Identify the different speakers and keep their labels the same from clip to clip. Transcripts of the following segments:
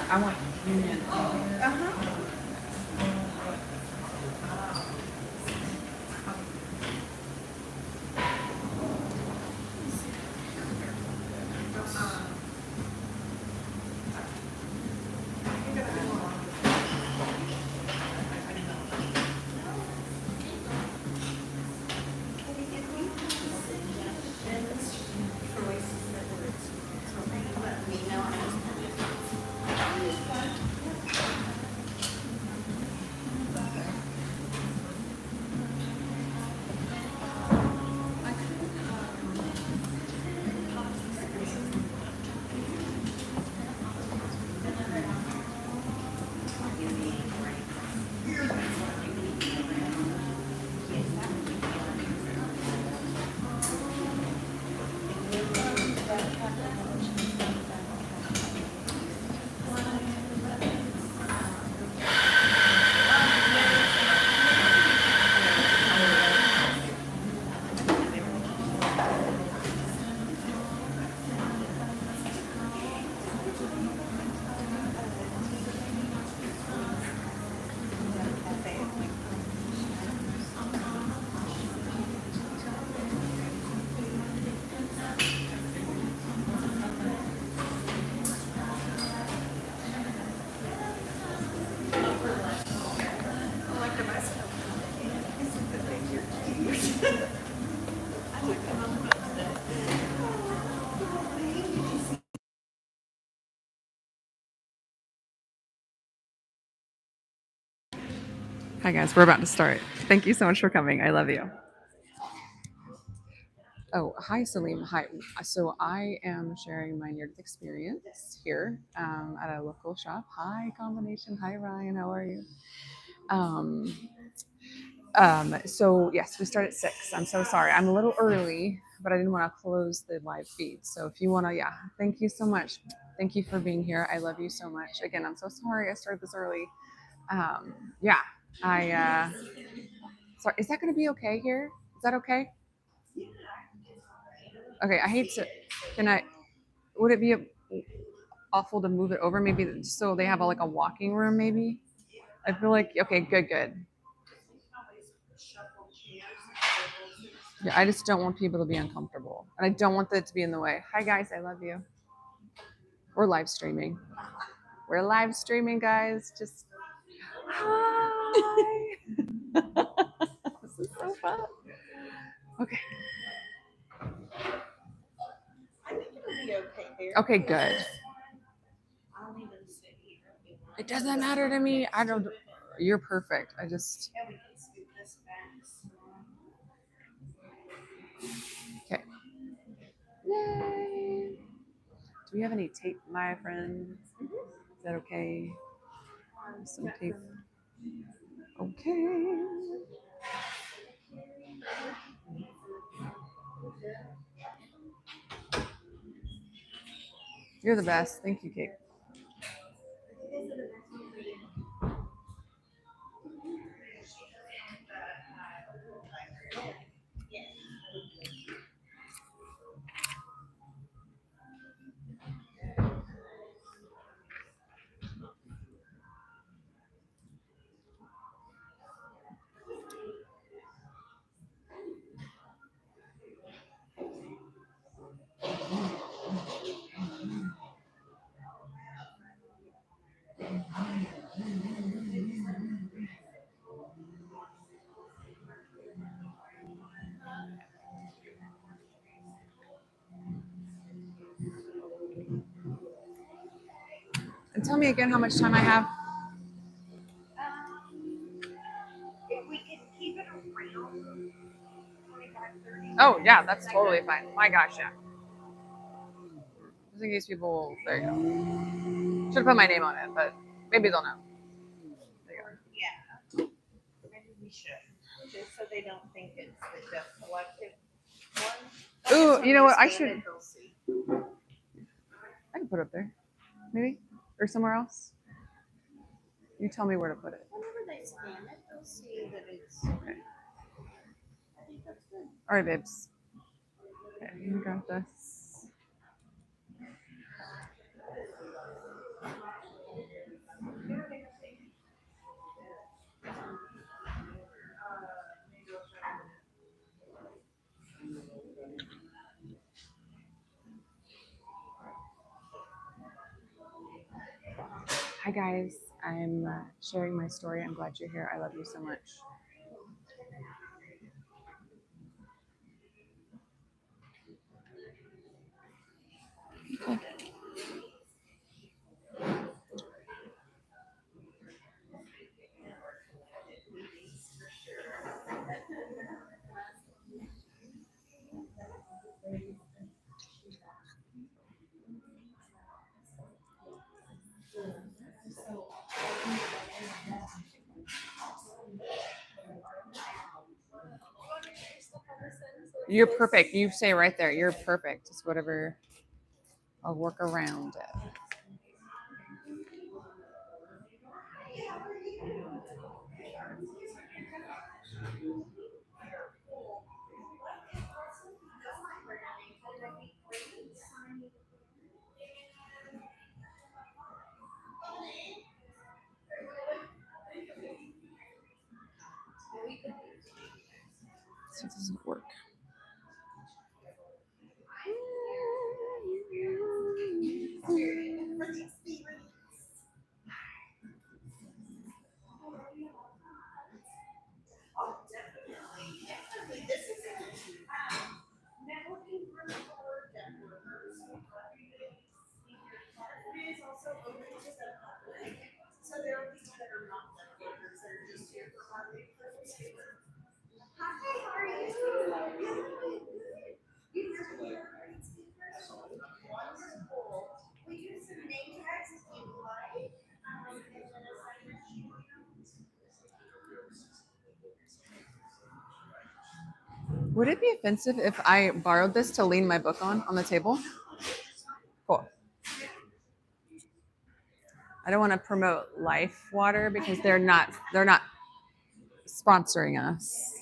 Speaker 1: I want union. Hi guys, we're about to start. Thank you so much for coming. I love you. Oh, hi Salim. Hi. So I am sharing my near-death experience here at a local shop. Hi Combination. Hi Ryan. How are you? Um, so yes, we start at 6. I'm so sorry. I'm a little early, but I didn't want to close the live feed. So if you want to, yeah, thank you so much. Thank you for being here. I love you so much. Again, I'm so sorry I started this early. Yeah, I. Sorry, is that going to be okay here? Is that okay? Okay, I hate to. Can I? Would it be awful to move it over? Maybe so they have like a walking room. Maybe. I feel like okay, good, good. Yeah, I just don't want people to be uncomfortable, and I don't want that to be in the way. Hi guys, I love you. We're live streaming. We're live streaming, guys. Just hi. This is so fun. Okay. I think it'll be okay there. Okay, good. It doesn't matter to me. I don't. You're perfect. I just. Okay. Yay. Do we have any tape, my friend? Is that okay? Some tape. Okay. You're the best. Thank you, Kate. Tell me again how much time I have.
Speaker 2: If we can keep it around 25, 30.
Speaker 1: Oh, yeah, that's totally fine. My gosh, yeah. Just in case people, there you go. Should have put my name on it, but maybe they'll know. There you go.
Speaker 2: Yeah. Maybe we should. Just so they don't think it's the Deaf Collective one.
Speaker 1: Ooh, you know what? I
Speaker 2: Scan
Speaker 1: should.
Speaker 2: it, they'll see.
Speaker 1: I can put it up there, maybe, or somewhere else. You tell me where to put it.
Speaker 2: Whenever they scan it, they'll see that it's.
Speaker 1: Okay.
Speaker 2: I think that's good.
Speaker 1: All right, babes. Okay, you got this. Hi guys, I'm sharing my story. I'm glad you're here. I love you so much. Okay. You're perfect. You say right there. You're perfect. It's whatever. I'll work around it. So it doesn't work.
Speaker 2: So there are people that are not deaf workers that are just here for our favor. Hi, how are you? You hear me? Wonderful. We use some name tags if you like.
Speaker 1: Would it be offensive if I borrowed this to lean my book on the table? Cool. I don't want to promote Life Water because they're not sponsoring us.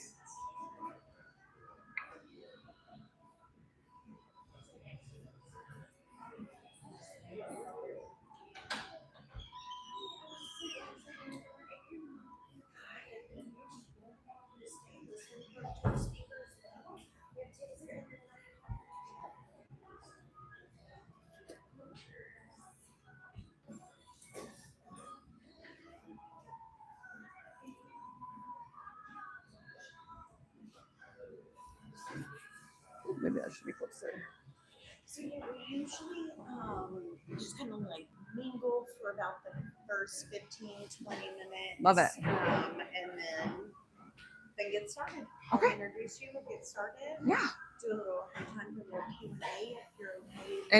Speaker 1: Maybe that should be closer.
Speaker 2: So yeah, we usually just kind of like mingle for about the first 15, 20 minutes.
Speaker 1: Love it.
Speaker 2: And then get started.
Speaker 1: Okay.
Speaker 2: I'll introduce you, we'll get started.
Speaker 1: Yeah.
Speaker 2: Do a little time for a little Q&A if you're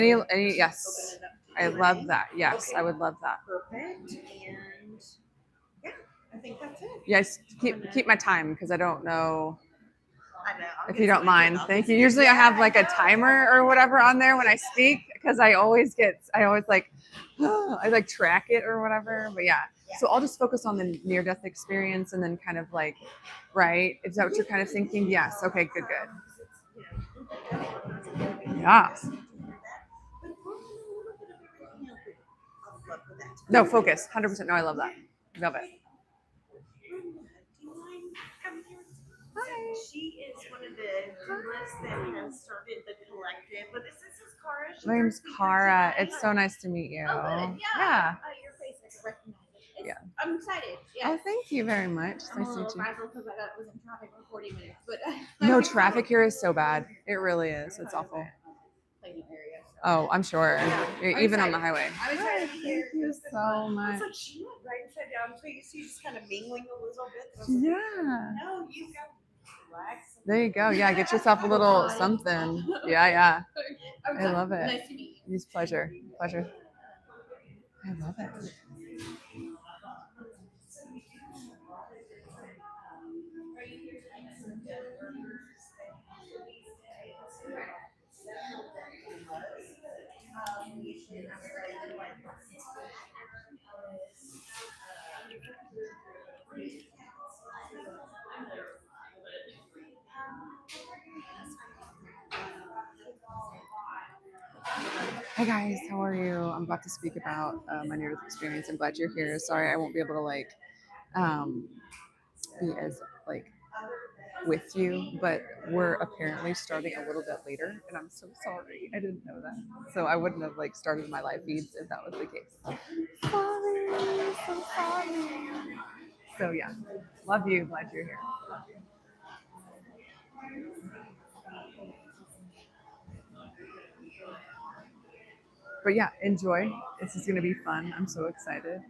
Speaker 2: okay.
Speaker 1: Any yes.
Speaker 2: Open it up to
Speaker 1: I
Speaker 2: Q&A.
Speaker 1: love that. Yes,
Speaker 2: Okay.
Speaker 1: I would love that.
Speaker 2: Perfect. And yeah, I think that's it.
Speaker 1: Yes, keep my time because I don't know
Speaker 2: I know.
Speaker 1: if you don't mind. Thank you. Usually I have like a timer or whatever on there when I speak because I always like I like track it or whatever. But yeah. So I'll just focus on the near-death experience and then kind of like, right? Is that what you're kind of thinking? Yes. Okay, good. Yeah. No, focus. 100%. No, I love that. Love it.
Speaker 2: Hi. She is one of the journalists that has started the collective. But this is Cara.
Speaker 1: My name's Cara. It's so nice to meet you.
Speaker 2: Oh, good.
Speaker 1: Yeah.
Speaker 2: Your face, I can recognize it.
Speaker 1: Yeah.
Speaker 2: I'm excited. Yes.
Speaker 1: Oh, thank you very much.
Speaker 2: I'm
Speaker 1: Nice
Speaker 2: a
Speaker 1: to
Speaker 2: little
Speaker 1: meet you.
Speaker 2: frazzled because I was in traffic for 40 minutes. But
Speaker 1: No, traffic here is so bad. It really is. It's awful.
Speaker 2: Plano area,
Speaker 1: Oh, I'm sure.
Speaker 2: I'm
Speaker 1: Even on the
Speaker 2: excited.
Speaker 1: highway.
Speaker 2: I'm excited to be here.
Speaker 1: Thank you
Speaker 2: It's been
Speaker 1: so
Speaker 2: fun.
Speaker 1: much.
Speaker 2: It's like she went right upside down, so you see just kind of mingling a little bit. And I was like,
Speaker 1: Yeah.
Speaker 2: no, you got to relax.
Speaker 1: There you go. Yeah, get yourself a little something. Yeah, yeah. I love it.
Speaker 2: Nice to meet you.
Speaker 1: It's pleasure. Pleasure. I love it. Hi guys, how are you? I'm about to speak about my near-death experience. I'm glad you're here. Sorry, I won't be able to like um, be as like with you, but we're apparently starting a little bit later, and I'm so sorry. I didn't know that, so I wouldn't have like started my live feeds if that was the case. Sorry, so sorry. So yeah, love you. Glad you're here. Love you. But yeah, enjoy. This is gonna be fun. I'm so excited.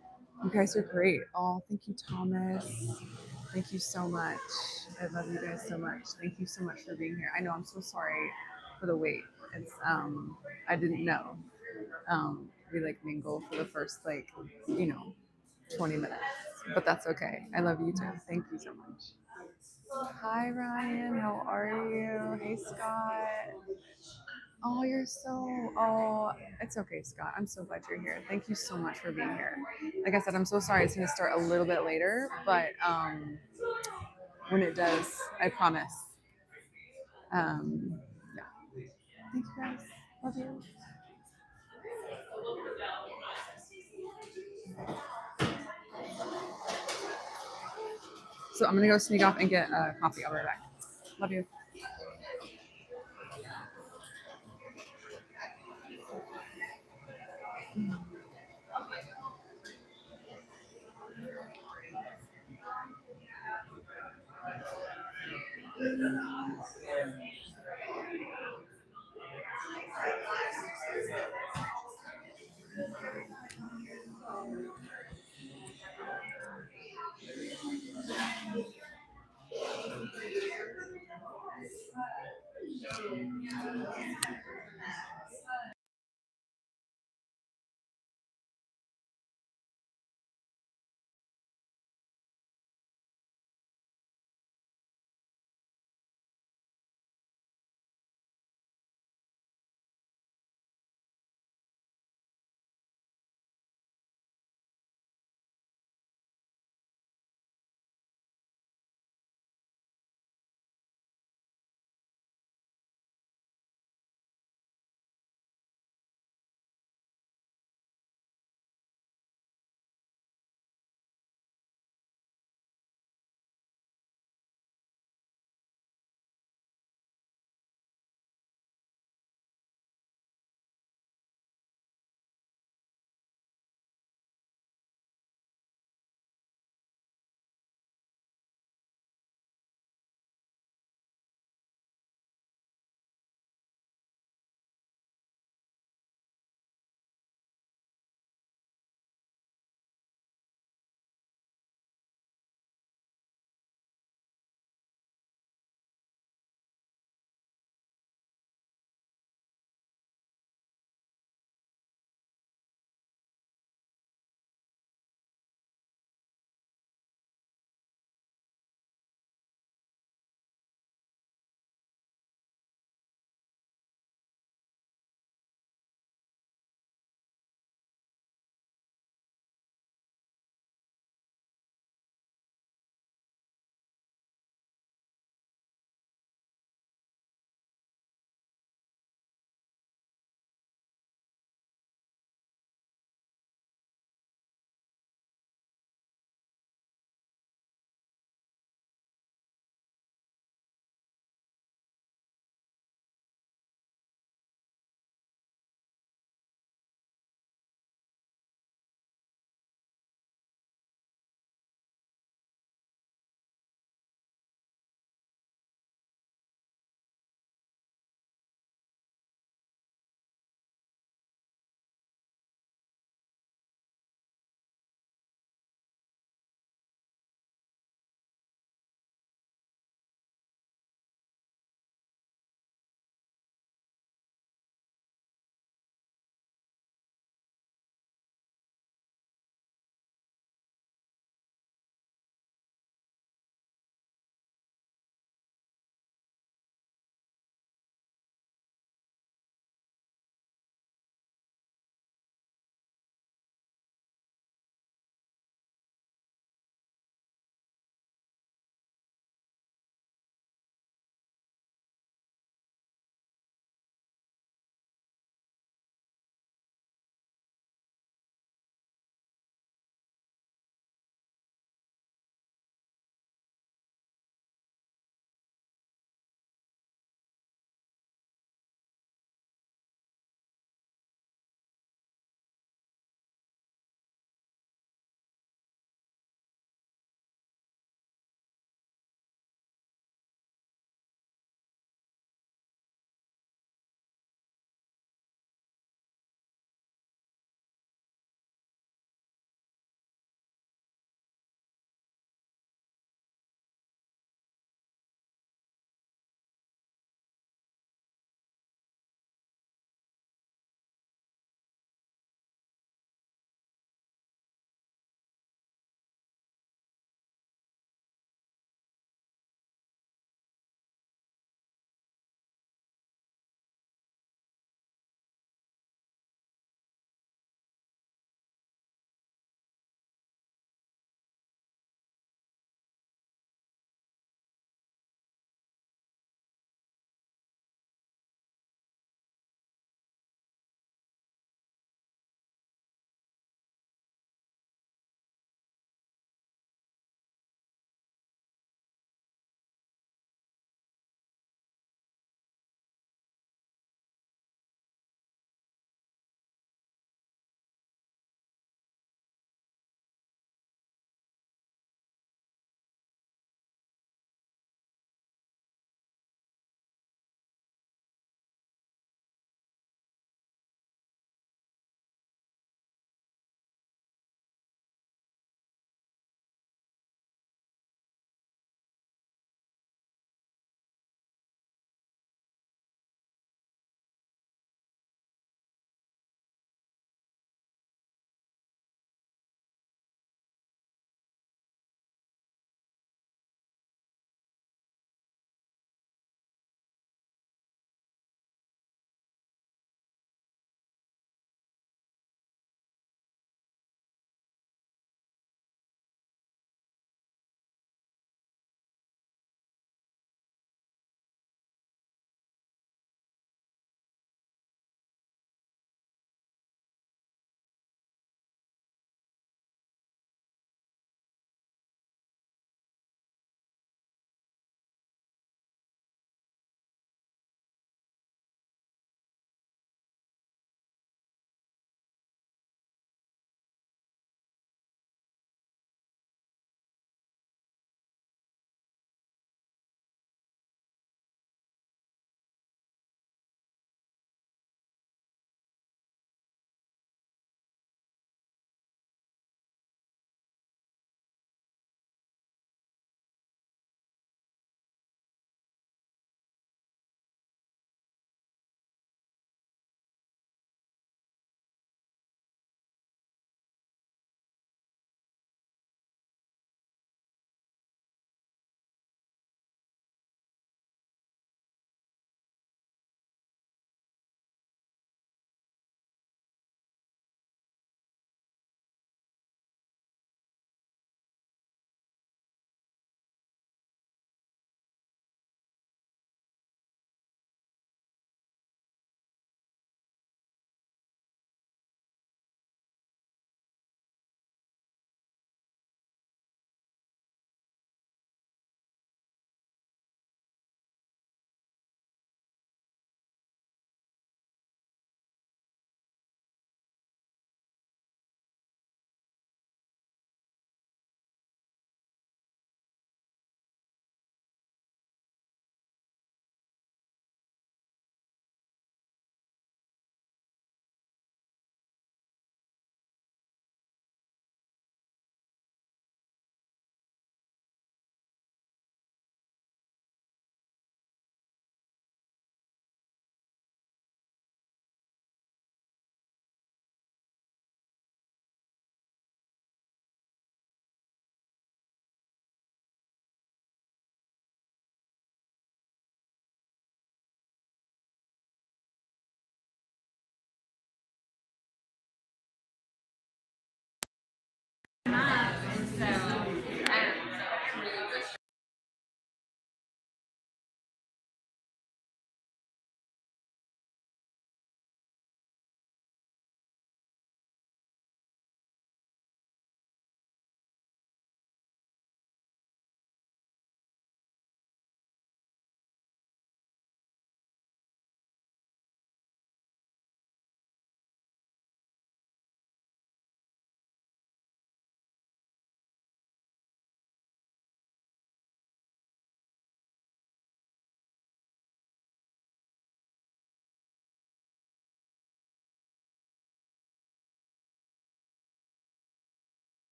Speaker 1: You guys are great. Oh, thank you, Thomas. Thank you so much. I love you guys so much. Thank you so much for being here. I know I'm so sorry for the wait. It's I didn't know. We like mingle for the first like, you know, 20 minutes. But that's okay. I love you too. Thank you so much. Hi Ryan, how are you? Hey Scott. Oh, you're so, oh, it's okay, Scott. I'm so glad you're here. Thank you so much for being here. Like I said, I'm so sorry it's going to start a little bit later, but when it does, I promise. Yeah. Thank you guys. Love you. So I'm going to go sneak off and get coffee. I'll be right back. Love you.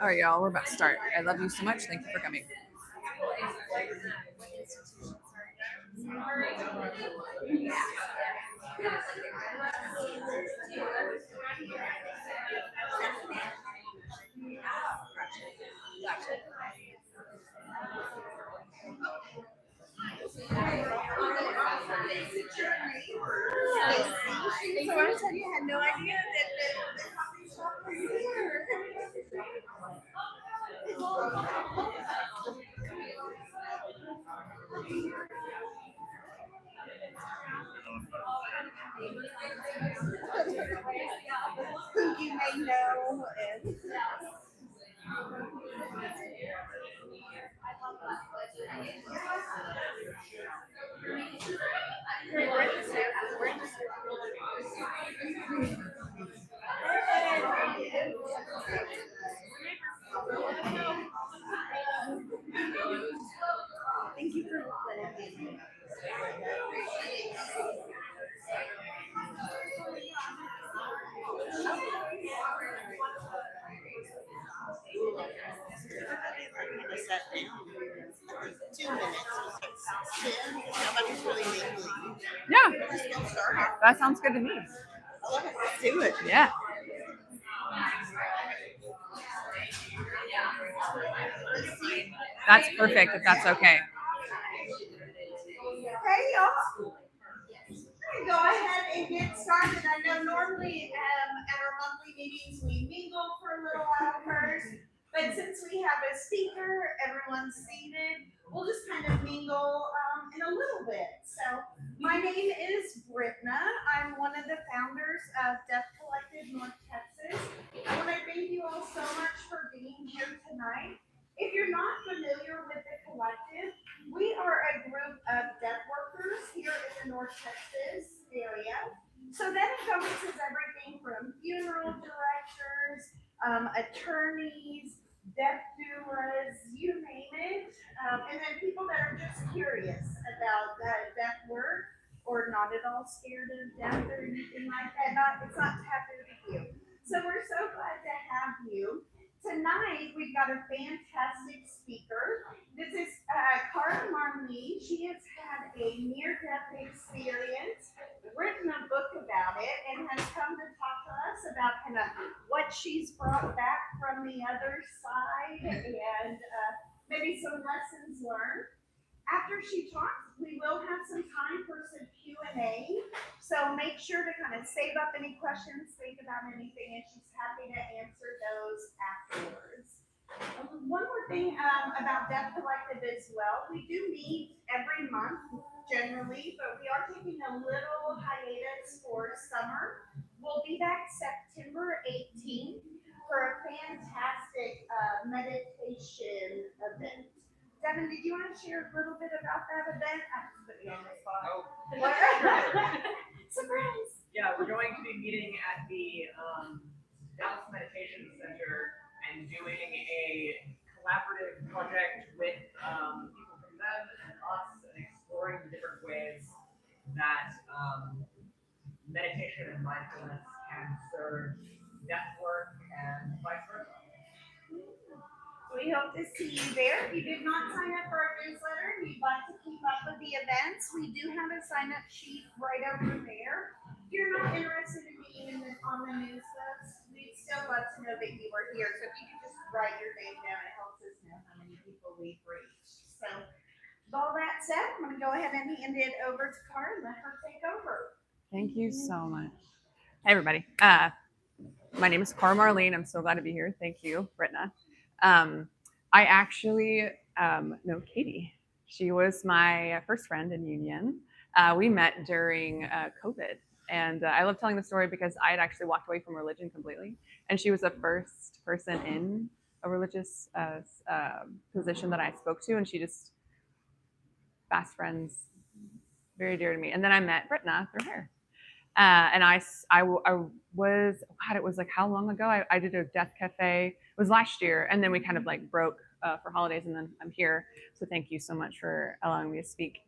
Speaker 1: All right, y'all, we're about to start. I love you so much. Thank you for coming.
Speaker 2: So I said you had no idea that the coffee shop was here. Who you may know and thank you for letting me. Sat down. 2 minutes. Nobody's really mingling.
Speaker 1: Yeah,
Speaker 2: Just get started.
Speaker 1: that sounds good to me.
Speaker 2: I love it. Let's do it.
Speaker 1: Yeah. That's perfect if that's okay.
Speaker 2: Hey, y'all. Go ahead and get started. I know normally at our monthly meetings we mingle for a little while first, but since we have a speaker, everyone's seated, we'll just kind of mingle in a little bit. So my name is Brittna. I'm one of the founders of Deaf Collective North Texas. I want to thank you all so much for being here tonight. If you're not familiar with the collective, we are a group of deaf workers here in the North Texas area. So that encompasses everything from funeral directors, attorneys, deaf doulas, you name it. And then people that are just curious about deaf work or not at all scared of death or anything like that. It's not taboo to you. So we're so glad to have you. Tonight, we've got a fantastic speaker. This is Cara Marlene. She has had a near-death experience, written a book about it, and has come to talk to us about kind of what she's brought back from the other side and maybe some lessons learned. After she talks, we will have some time for some Q&A. So make sure to kind of save up any questions, think about anything, and she's happy to answer those afterwards. One more thing about Deaf Collective as well. We do meet every month generally, but we are taking a little hiatus for summer. We'll be back September 18th for a fantastic meditation event. Devin, did you want to share a little bit about that event? I just put you on the spot. Surprise!
Speaker 3: Yeah, we're going to be meeting at the Dallas Meditation Center and doing a collaborative project with people from them and us and exploring the different ways that meditation and mindfulness can serve deaf work and vice versa.
Speaker 2: We hope to see you there. If you did not sign up for our newsletter and you'd like to keep up with the events, we do have a sign-up sheet right over there. If you're not interested in being on the news list, we'd still love to know that you were here. So if you could just write your name down, it helps us know how many people we've reached. So with all that said, I'm going to go ahead and hand it over to Cara and let her take over.
Speaker 1: Thank you so much. Hey, everybody. My name is Cara Marlene. I'm so glad to be here. Thank you, Brittna. I actually know Katie. She was my first friend in Union. We met during COVID. And I love telling the story because I had actually walked away from religion completely. And she was the first person in a religious position that I spoke to. And she just, fast friends, very dear to me. And then I met Brittna through her. And I was, God, it was like how long ago? I did a death cafe. It was last year. And then we kind of like broke for holidays and then I'm here. So thank you so much for allowing me to speak.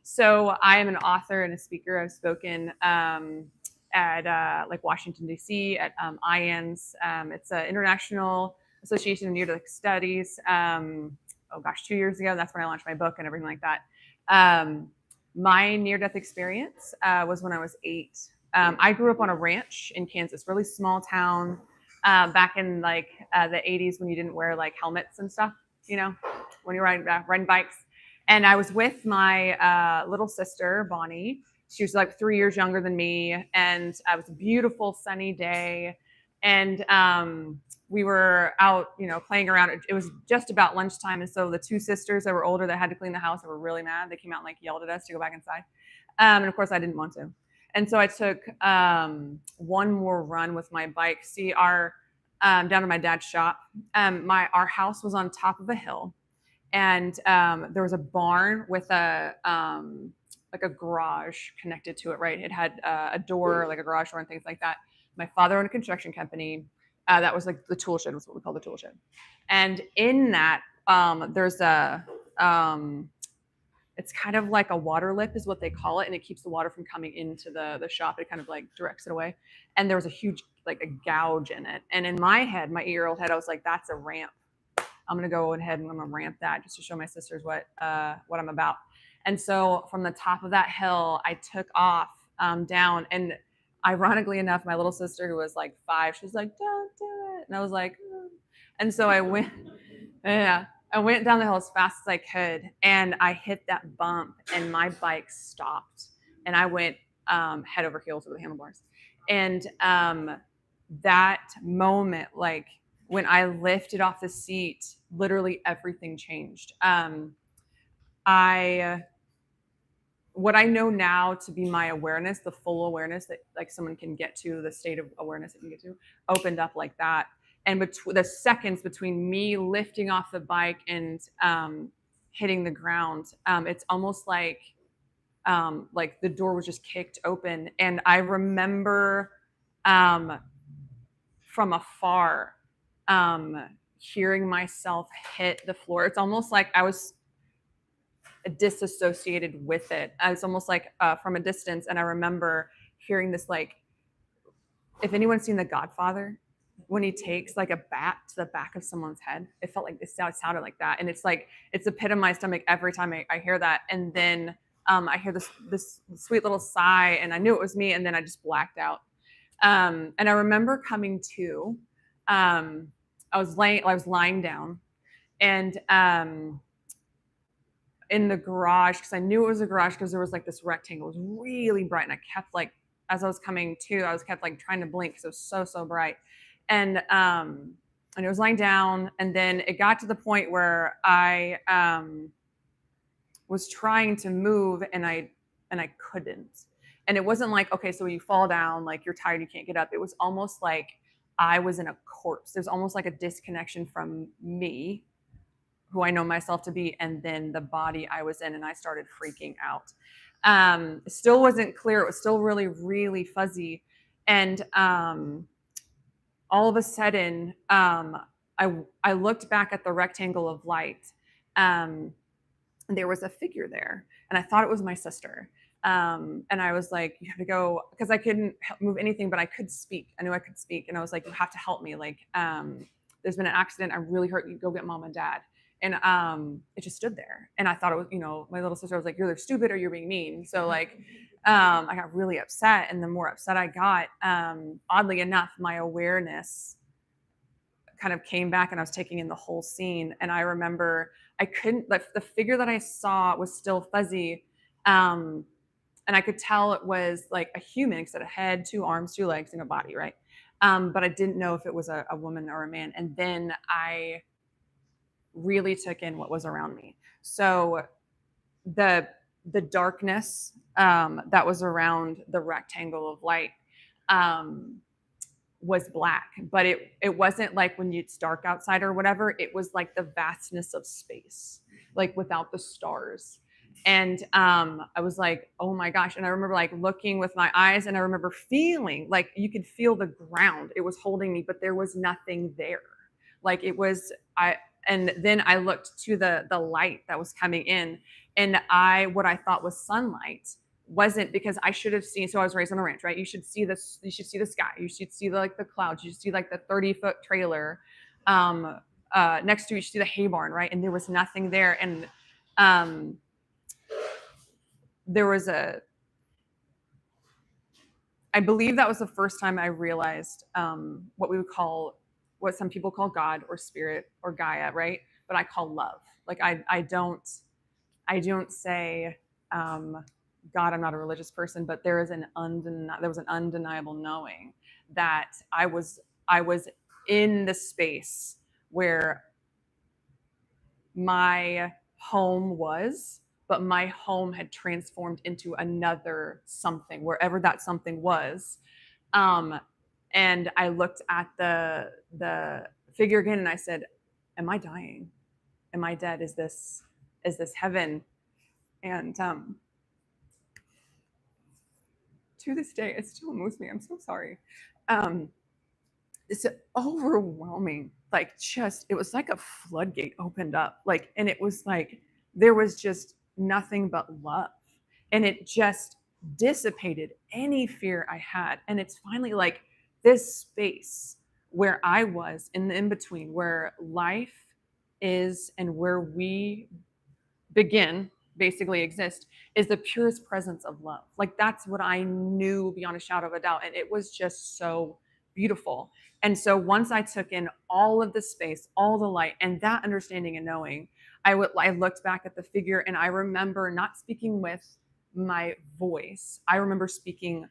Speaker 1: So I am an author and a speaker. I've spoken at like Washington, D.C. at IANS. It's an international Association of Near-Death Studies. Oh gosh, 2 years ago. That's when I launched my book and everything like that. My near-death experience was when I was 8. I grew up on a ranch in Kansas, really small town, back in like the 80s when you didn't wear like helmets and stuff, you know, when you're riding bikes. And I was with my little sister, Bonnie. She was like 3 years younger than me. And it was a beautiful sunny day. And we were out, you know, playing around. It was just about lunchtime. And so the 2 sisters that were older that had to clean the house, they were really mad. They came out and like yelled at us to go back inside. And of course I didn't want to. And so I took one more run with my bike. See, our down to my dad's shop. Our house was on top of a hill, and there was a barn with a like a garage connected to it. Right, it had a door, like a garage door, and things like that. My father owned a construction company. That was like the tool shed, was what we call the tool shed. And in that, there's a it's kind of like a water lip is what they call it, and it keeps the water from coming into the shop. It kind of like directs it away. And there was a huge like a gouge in it. And in my head, my 8-year-old head, I was like, that's a ramp. I'm gonna go ahead and I'm gonna ramp that just to show my sisters what I'm about. And so from the top of that hill, I took off down. And ironically enough, my little sister, who was like 5, she was like, don't do it. And I was like, oh. And so I went, yeah. I went down the hill as fast as I could, and I hit that bump, and my bike stopped, and I went head over heels over the handlebars. And that moment, like when I lifted off the seat, literally everything changed. What I know now to be my awareness, the full awareness that like someone can get to, the state of awareness that you get to, opened up like that. And the seconds between me lifting off the bike and hitting the ground, it's almost like the door was just kicked open. And I remember from afar hearing myself hit the floor. It's almost like I was disassociated with it. It's almost like from a distance. And I remember hearing this, like, if anyone's seen The Godfather, when he takes like a bat to the back of someone's head, it felt like it sounded like that. And it's like, it's a pit in my stomach every time I hear that. And then I hear this sweet little sigh, and I knew it was me. And then I just blacked out. And I remember coming to, I was lying down, and in the garage, because I knew it was a garage because there was like this rectangle. It was really bright, and I kept like, as I was coming to, I was kept like trying to blink because it was so bright. And it was lying down, and then it got to the point where I was trying to move, and I couldn't. And it wasn't like, okay, so you fall down, like you're tired, you can't get up. It was almost like I was in a corpse. There's almost like a disconnection from me, who I know myself to be, and then the body I was in, and I started freaking out. It still wasn't clear. It was still really, really fuzzy. And all of a sudden, I looked back at the rectangle of light. There was a figure there, and I thought it was my sister. And I was like, you have to go, because I couldn't move anything, but I could speak. I knew I could speak. And I was like, you have to help me. Like, there's been an accident. I'm really hurt. You go get mom and dad. And it just stood there. And I thought it was, you know, my little sister was like, you're either stupid or you're being mean. So like, I got really upset. And the more upset I got, oddly enough, my awareness kind of came back, and I was taking in the whole scene. And I remember I couldn't, like, the figure that I saw was still fuzzy. And I could tell it was like a human, because it had a head, 2 arms, 2 legs, and a body, right? But I didn't know if it was a woman or a man. And then I really took in what was around me. So the darkness that was around the rectangle of light was black, but it wasn't like when it's dark outside or whatever. It was like the vastness of space, like without the stars. And I was like, oh my gosh. And I remember like looking with my eyes, and I remember feeling like you could feel the ground. It was holding me, but there was nothing there. Like it was, and then I looked to the light that was coming in, and what I thought was sunlight wasn't, because I should have seen, so I was raised on a ranch, right? You should see this, you should see the sky, you should see the clouds, you should see like the 30-foot trailer next to each to the hay barn, right? And there was nothing there. And there was I believe that was the first time I realized what some people call God or spirit or Gaia, right? But I call love. Like I don't say God. I'm not a religious person, but there was an undeniable knowing that I was in the space where my home was, but my home had transformed into another something, wherever that something was. And I looked at the figure again, and I said, "Am I dying? Am I dead? Is this heaven?" And to this day, it still moves me. I'm so sorry. It's overwhelming. Like, just, it was like a floodgate opened up. Like, and it was like there was just nothing but love, and it just dissipated any fear I had. And it's finally like this space where I was in the in between, where life is and where we begin, basically exist, is the purest presence of love. Like, that's what I knew beyond a shadow of a doubt. And it was just so beautiful. And so once I took in all of the space, all the light, and that understanding and knowing, I looked back at the figure, and I remember not speaking with my voice. I remember speaking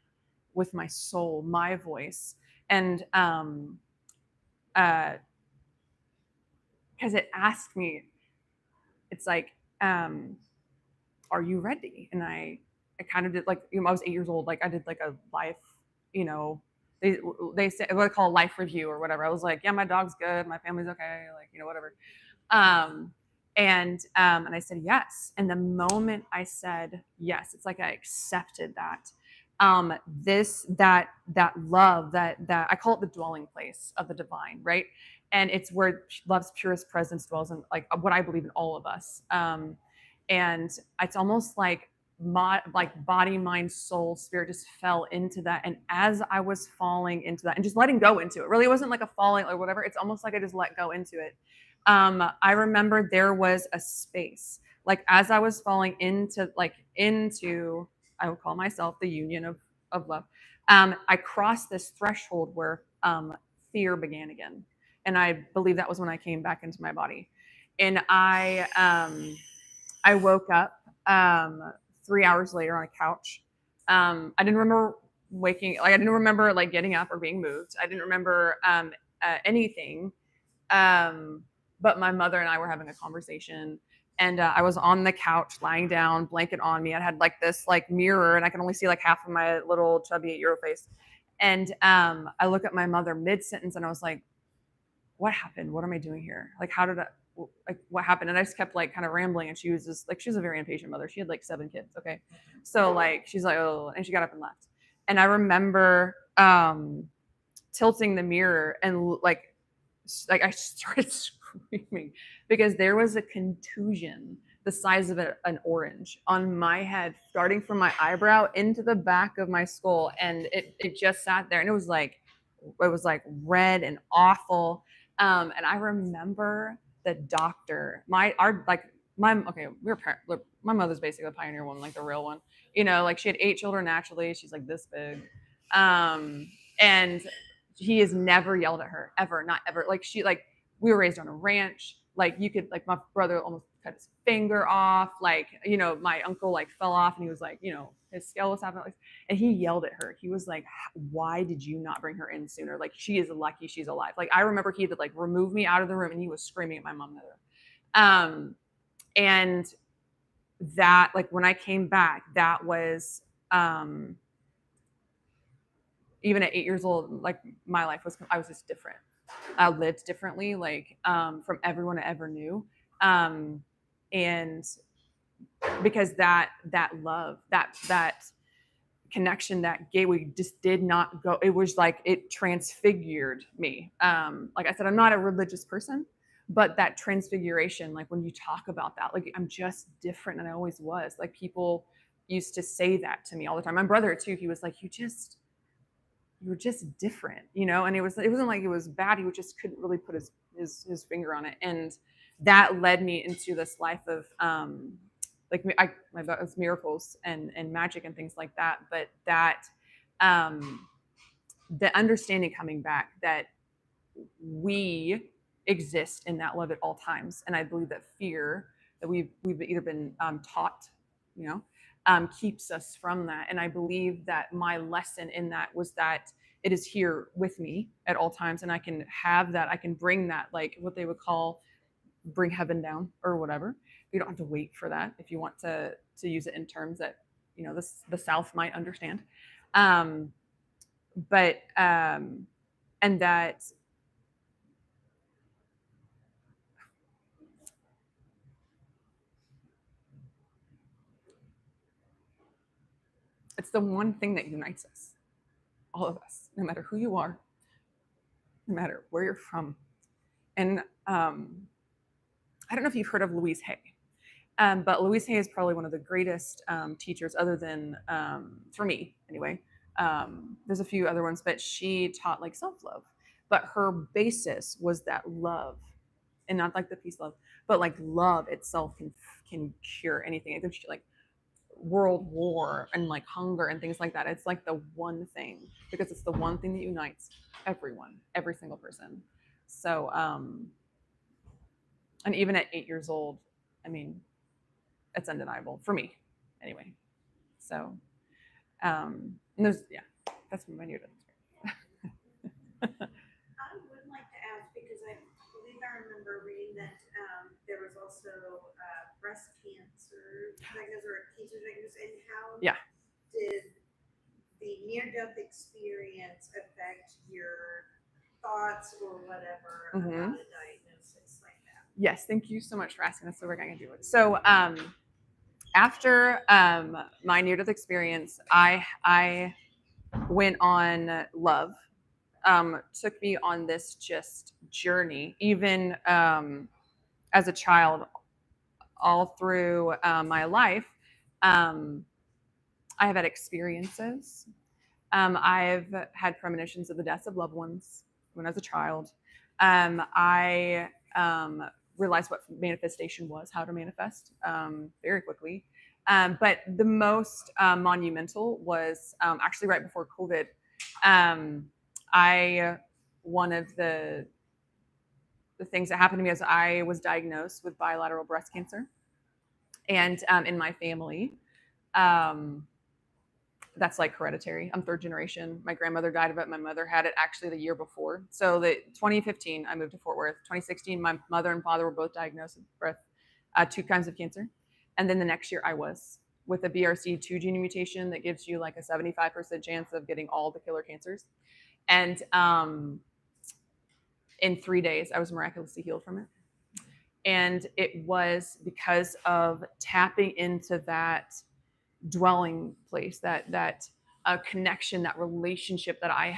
Speaker 1: with my soul, my voice. And because it asked me, it's like, are you ready? And I kind of did, like, I was 8 years old. Like, I did like a life, you know, they say what I call a life review or whatever. I was like, yeah, my dog's good, my family's okay, like, whatever. And I said yes. And the moment I said yes, it's like I accepted that. That love, that I call it the dwelling place of the divine, right? And it's where love's purest presence dwells in, like, what I believe in all of us. And it's almost like body, mind, soul, spirit just fell into that. And as I was falling into that and just letting go into it, really, it wasn't like a falling or whatever. It's almost like I just let go into it. I remember there was a space, like, as I was falling into I would call myself the union of love. I crossed this threshold where fear began again. And I believe that was when I came back into my body. And I woke up 3 hours later on a couch. I didn't remember I didn't remember, like, getting up or being moved. I didn't remember anything. But my mother and I were having a conversation, and I was on the couch, lying down, blanket on me. I had like this like mirror, and I could only see like half of my little chubby 8-year-old face. And I look at my mother mid sentence, and I was like, "What happened? What am I doing here? Like, how did I?" Like, what happened? And I just kept like kind of rambling, and she was just like, she was a very impatient mother. She had like 7 kids. Okay. So like, she's like, "Oh," and she got up and left. And I remember tilting the mirror, and like I started screaming because there was a contusion the size of an orange on my head, starting from my eyebrow into the back of my skull. And it just sat there, and it was like red and awful. And I remember the doctor, my mother's basically a pioneer woman, like the real one. Like, she had 8 children naturally. She's like this big. And he has never yelled at her, ever, not ever. Like, we were raised on a ranch. Like, you could, like, my brother almost cut his finger off. Like, my uncle like fell off, and he was like, his scale was happening. And he yelled at her. He was like, "Why did you not bring her in sooner? Like, she is lucky she's alive." Like, I remember he had like remove me out of the room, and he was screaming at my mom and and that, like, when I came back, that was even at 8 years old, like, my life was, I was just different. I lived differently, like, from everyone I ever knew. And because that love, that connection, that gateway just did not go. It was like it transfigured me. Like I said, I'm not a religious person, but that transfiguration, like, when you talk about that, like, I'm just different than I always was. Like, people used to say that to me all the time. My brother too, he was like, you you were just different, you know. And it wasn't like it was bad. He just couldn't really put his finger on it, and that led me into this life of my it's miracles and magic and things like that. But that the understanding coming back that we exist in that love at all times, and I believe that fear that we've either been taught, you know, keeps us from that. And I believe that my lesson in that was that it is here with me at all times, and I can have that. I can bring that, like what they would call bring heaven down or whatever. You don't have to wait for that if you want to use it in terms that, you know, the South might understand. But and that it's the one thing that unites us, all of us, no matter who you are, no matter where you're from. And I don't know if you've heard of Louise Hay, but Louise Hay is probably one of the greatest teachers, other than for me anyway. There's a few other ones, but she taught like self-love. But her basis was that love, and not like the peace love, but like love itself can cure anything. I think she like world war and like hunger and things like that. It's like the one thing, because it's the one thing that unites everyone, every single person. So and even at 8 years old, I mean, it's undeniable for me anyway. So and there's that's my new
Speaker 2: I would like to ask, because I believe I remember reading that there was also breast cancer diagnosis or cancer diagnosis, and how
Speaker 1: Yeah.
Speaker 2: did the near-death experience affect your thoughts or whatever about a diagnosis like that?
Speaker 1: Yes, thank you so much for asking. That's what we're going to do it. So after my near-death experience, I went on Love. Took me on this just journey, even as a child, all through my life. I have had experiences. I've had premonitions of the deaths of loved ones when I was a child. I realized what manifestation was, how to manifest very quickly. But the most monumental was actually right before COVID. One of the things that happened to me is I was diagnosed with bilateral breast cancer, and in my family, that's like hereditary. I'm third generation. My grandmother died of it. My mother had it actually the year before. So the 2015, I moved to Fort Worth. 2016, my mother and father were both diagnosed with 2 kinds of cancer, and then the next year I was with a BRCA2 gene mutation that gives you like a 75% chance of getting all the killer cancers. And in 3 days, I was miraculously healed from it. And it was because of tapping into that dwelling place, that connection, that relationship that I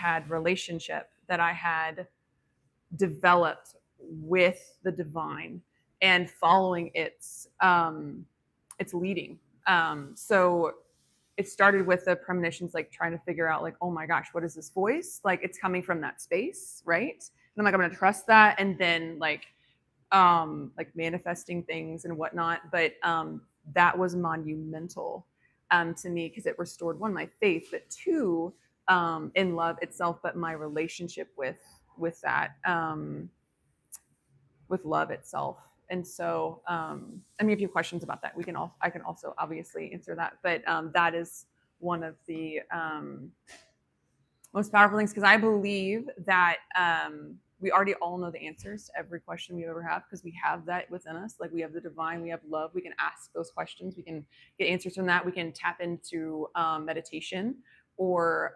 Speaker 1: had developed with the divine, and following its leading. So it started with the premonitions, like trying to figure out, like, oh my gosh, what is this voice? Like, it's coming from that space, right? And I'm like, I'm gonna trust that, and then like manifesting things and whatnot. But that was monumental to me, because it restored, one, my faith, but two, in love itself, but my relationship with that, with love itself. And so, I mean, if you have questions about that, I can also obviously answer that. But that is one of the most powerful things, because I believe that we already all know the answers to every question we ever have, because we have that within us. Like, we have the divine, we have love. We can ask those questions. We can get answers from that. We can tap into meditation, or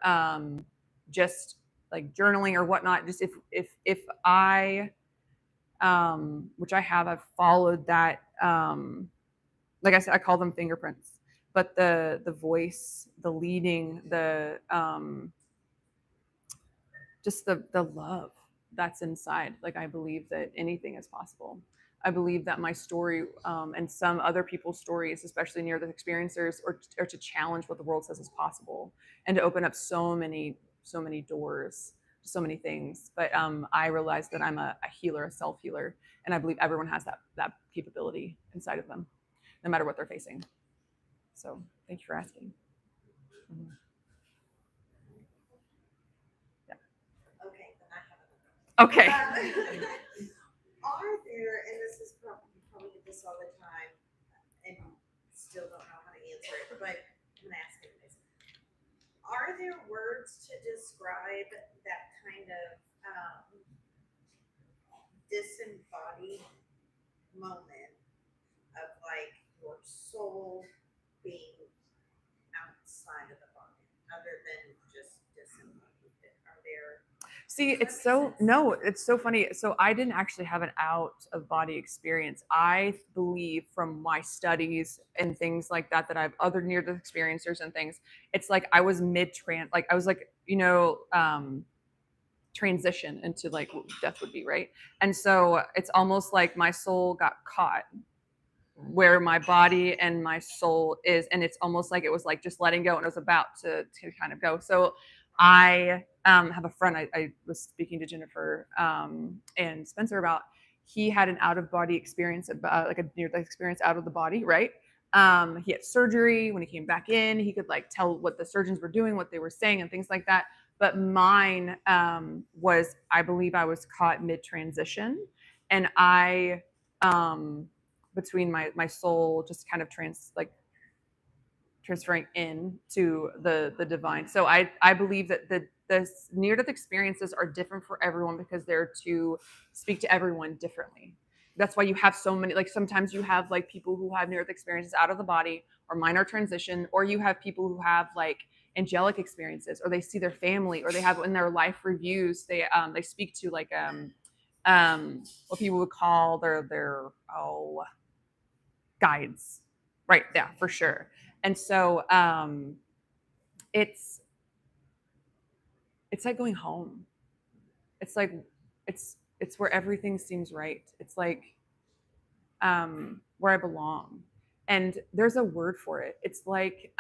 Speaker 1: just like journaling or whatnot. Just if I which I've followed that. Like I said, I call them fingerprints, but the voice, the leading, the just the love that's inside. Like, I believe that anything is possible. I believe that my story, and some other people's stories, especially near the experiencers, or to challenge what the world says is possible, and to open up so many so many doors, so many things. But I realized that I'm a healer, a self healer, and I believe everyone has that capability inside of them, no matter what they're facing. So thank you for asking. Mhm.
Speaker 2: Okay, then I have another.
Speaker 1: Okay.
Speaker 2: Are there, and this is probably get this all the time, and still don't know how to answer it, but I'm gonna ask it anyways. Are there words to describe that kind of disembodied moment of like your soul being outside of the body, other than just disembodied? Are there?
Speaker 1: See,
Speaker 2: Does that make sense?
Speaker 1: no, it's so funny. So I didn't actually have an out of body experience. I believe from my studies and things like that that I've other near death experiencers and things. It's like I was mid trans, like I was like transition into like what death would be, right? And so it's almost like my soul got caught where my body and my soul is, and it's almost like it was like just letting go and it was about to kind of go. So I have a friend I was speaking to Jennifer and Spencer about. He had an out of body experience, like a near death experience out of the body, right? He had surgery. When he came back in, he could like tell what the surgeons were doing, what they were saying, and things like that. But mine was, I believe, I was caught mid transition, and I between my soul just kind of transferring in to the divine. So I believe that the near death experiences are different for everyone because they're to speak to everyone differently. That's why you have so many, like sometimes you have like people who have near death experiences out of the body or minor transition, or you have people who have like angelic experiences, or they see their family, or they have in their life reviews they speak to like what people would call their guides, right? Yeah, for sure. And so it's like going home. It's like it's where everything seems right. It's like where I belong. And there's a word for it. It's like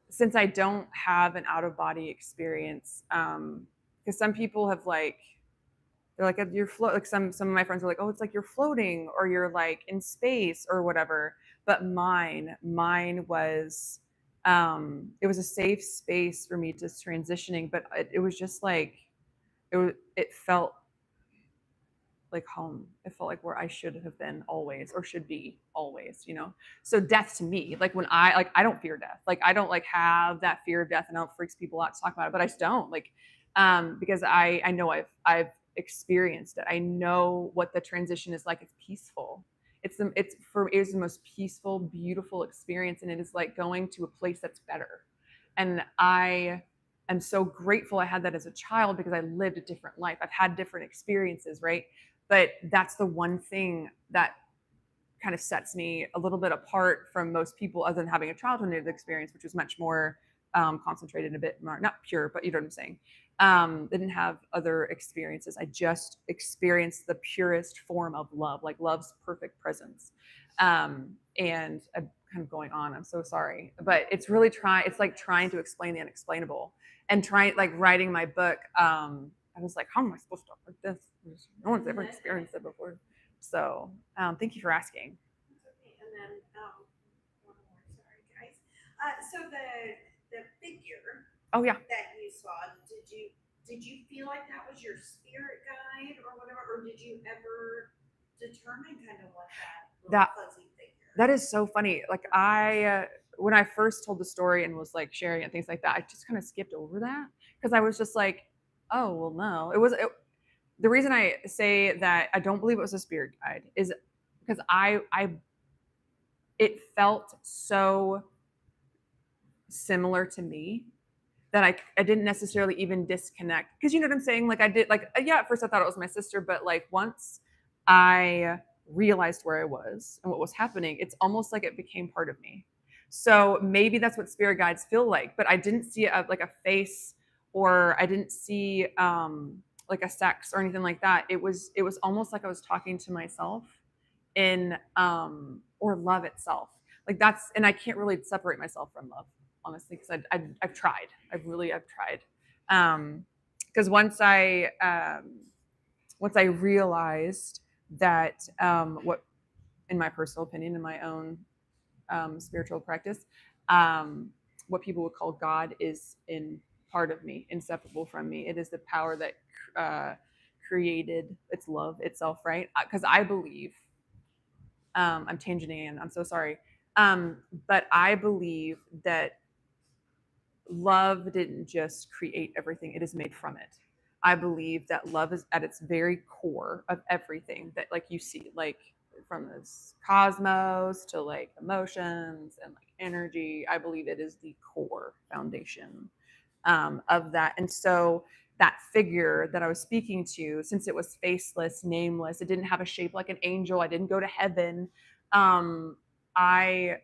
Speaker 1: since I don't have an out of body experience, because some people have like they're like you're float like some of my friends are like, oh, it's like you're floating or you're like in space or whatever. But mine was it was a safe space for me to transitioning, but it was just like it felt like home. It felt like where I should have been always or should be always, you know? So death to me, like when I don't fear death. Like I don't like have that fear of death, and I don't freaks people out to talk about it, but I just don't like because I know I've experienced it. I know what the transition is like. It's peaceful. It is the most peaceful, beautiful experience, and it is like going to a place that's better. And I am so grateful I had that as a child because I lived a different life. I've had different experiences, right? But that's the one thing that kind of sets me a little bit apart from most people, other than having a childhood near experience, which was much more concentrated, a bit more not pure, but you know what I'm saying. They didn't have other experiences. I just experienced the purest form of love, like love's perfect presence. And I'm kind of going on. I'm so sorry, but it's really It's like trying to explain the unexplainable, and trying like writing my book. I was like, how am I supposed to talk like this? No one's ever experienced it before. So thank you for asking.
Speaker 2: Okay, and then one more. Sorry, guys. So the figure
Speaker 1: Oh yeah.
Speaker 2: that you saw, did you feel like that was your spirit guide or whatever, or did you ever determine kind of what that little fuzzy figure?
Speaker 1: That is so funny. Like I when I first told the story and was like sharing it and things like that, I just kind of skipped over that because I was just like, oh well, no. The reason I say that I don't believe it was a spirit guide is because it felt so similar to me that I didn't necessarily even disconnect, because you know what I'm saying, like I did like yeah, at first I thought it was my sister, but like once I realized where I was and what was happening, it's almost like it became part of me. So maybe that's what spirit guides feel like, but I didn't see like a face, or I didn't see like a sex or anything like that. It was almost like I was talking to myself in or love itself. Like that's, and I can't really separate myself from love, honestly, because I've tried. I've tried. Because once I realized that what, in my personal opinion, in my own spiritual practice, um, what people would call God is in part of me, inseparable from me. It is the power that uh, created, its love itself, right? Because I believe, I'm changing again. I'm so sorry. But I believe that love didn't just create everything, it is made from it. I believe that love is at its very core of everything that, like, you see, like, from this cosmos to like emotions and like energy. I believe it is the core foundation of that. And so that figure that I was speaking to, since it was faceless, nameless, it didn't have a shape like an angel, I didn't go to heaven. um, I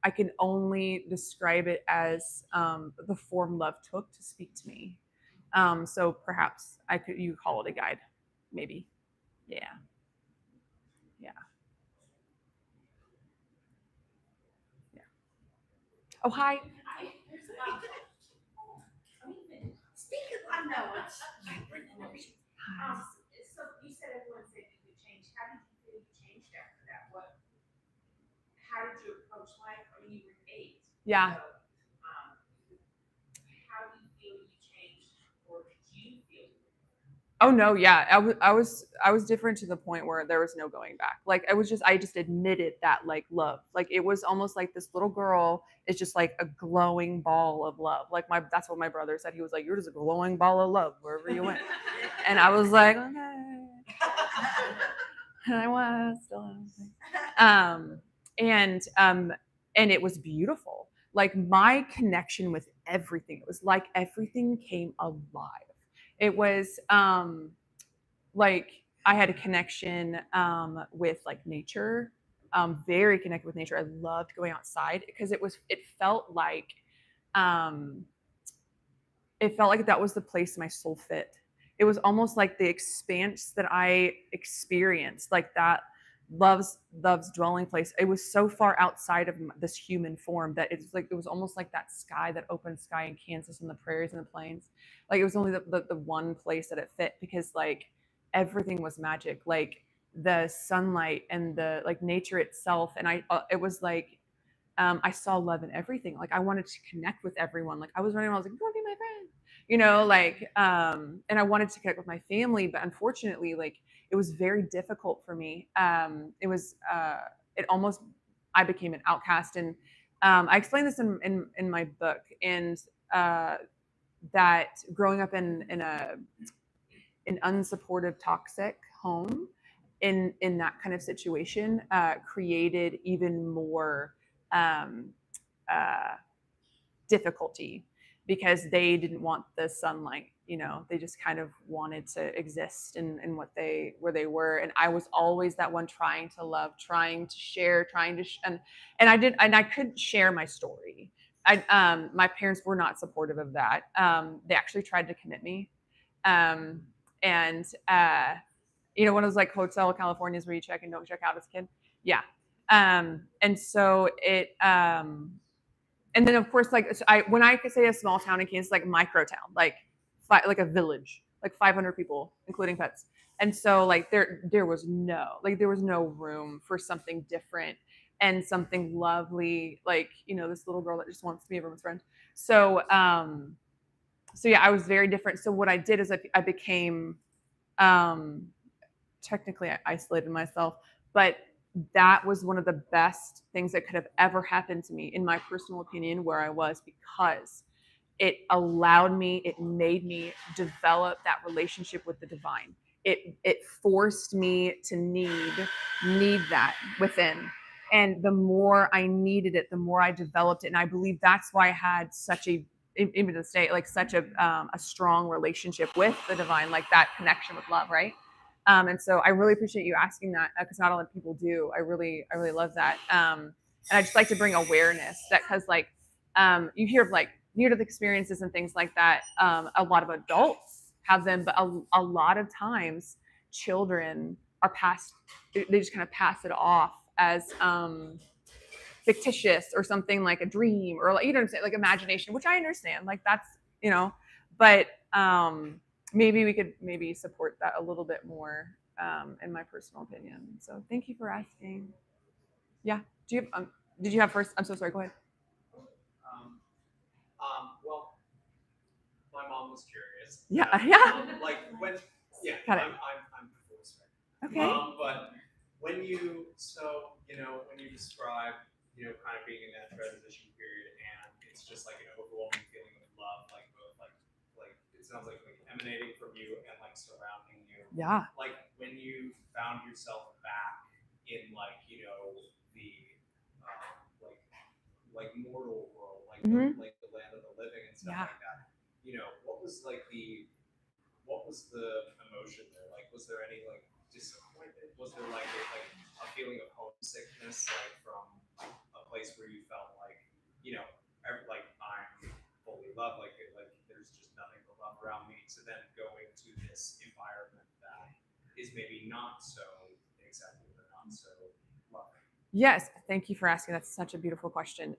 Speaker 1: I can only describe it as the form love took to speak to me. So perhaps you call it a guide, maybe. Yeah, yeah, yeah. Oh, hi.
Speaker 2: Speaking, I know it's. Um, so you said everyone said you could change. How did you feel you changed after that? How did you approach life? I mean, you were 8.
Speaker 1: Yeah.
Speaker 2: So, how do you feel you changed, or did you feel?
Speaker 1: Oh no, yeah. I was different to the point where there was no going back. Like I just admitted that, like, love. Like it was almost like this little girl is just like a glowing ball of love. Like that's what my brother said. He was like, "You're just a glowing ball of love wherever you went." And I was like, "Okay." And I was still um and it was beautiful. Like my connection with everything. It was like everything came alive. It was like I had a connection with like nature, very connected with nature. I loved going outside because um, it felt like that was the place my soul fit. It was almost like the expanse that I experienced, like that love's dwelling place. It was so far outside of this human form that it's like it was almost like that sky, that open sky in Kansas and the prairies and the plains. Like it was only the one place that it fit, because like everything was magic, like the sunlight and the like nature itself. And it was like I saw love in everything. Like I wanted to connect with everyone. Like I was running around, I was like, "You want to be my friend?" Like, and I wanted to connect with my family, but unfortunately, like it was very difficult for me. It almost, I became an outcast, and I explained this in my book, and uh, that growing up in an unsupportive, toxic home, in that kind of situation, created even more um, uh, difficulty, because they didn't want the sunlight. They just kind of wanted to exist in where they were, and I was always that one trying to love, trying to share, and I couldn't share my story. My parents were not supportive of that. They actually tried to commit me, um, and one of those like Hotel Californias where you check and don't check out as a kid. Yeah. And so and then of course, like when I could say a small town in Kansas, like micro town, like a village, like 500 people, including pets. And so like there was no room for something different and something lovely, like this little girl that just wants to be everyone's friend. So yeah, I was very different. So what I did is I became um technically I isolated myself, but that was one of the best things that could have ever happened to me, in my personal opinion, where I was, because it made me develop that relationship with the divine. It forced me to need that within. And the more I needed it, the more I developed it. And I believe that's why I had such even to this day, like such a strong relationship with the divine, like that connection with love, right? And so I really appreciate you asking that, because not a lot of people do. I really love that. And I just like to bring awareness that, because like you hear of like near-death experiences and things like that. A lot of adults have them, but a lot of times children are passed. They just kind of pass it off as fictitious or something like a dream or like, you know what I'm saying, like imagination, which I understand, like that's, you know, but maybe we could maybe support that a little bit more, in my personal opinion. So thank you for asking. Yeah. Do you have, did you have first? I'm so sorry. Go ahead.
Speaker 4: Well, my mom was curious.
Speaker 1: Yeah. Yeah.
Speaker 4: Like when, yeah,
Speaker 1: Got it.
Speaker 4: I'm full respect.
Speaker 1: Okay.
Speaker 4: But when you, so, you know, when you describe, you know, kind of being in that transition period and it's just like an overwhelming feeling of love, like both like it sounds like emanating from you and like surrounding you.
Speaker 1: Yeah.
Speaker 4: Like when you found yourself back in like, you know, the like mortal world, like like the land of the living and stuff like that. You know, what was the emotion there? Like, was there any like disappointment? Was there like a feeling of homesickness, like from a place where you felt like, you know, like I'm fully loved, like there's just nothing but love around me. To then go into this environment that is maybe not so accepting or not so loving.
Speaker 1: Yes, thank you for asking. That's such a beautiful question.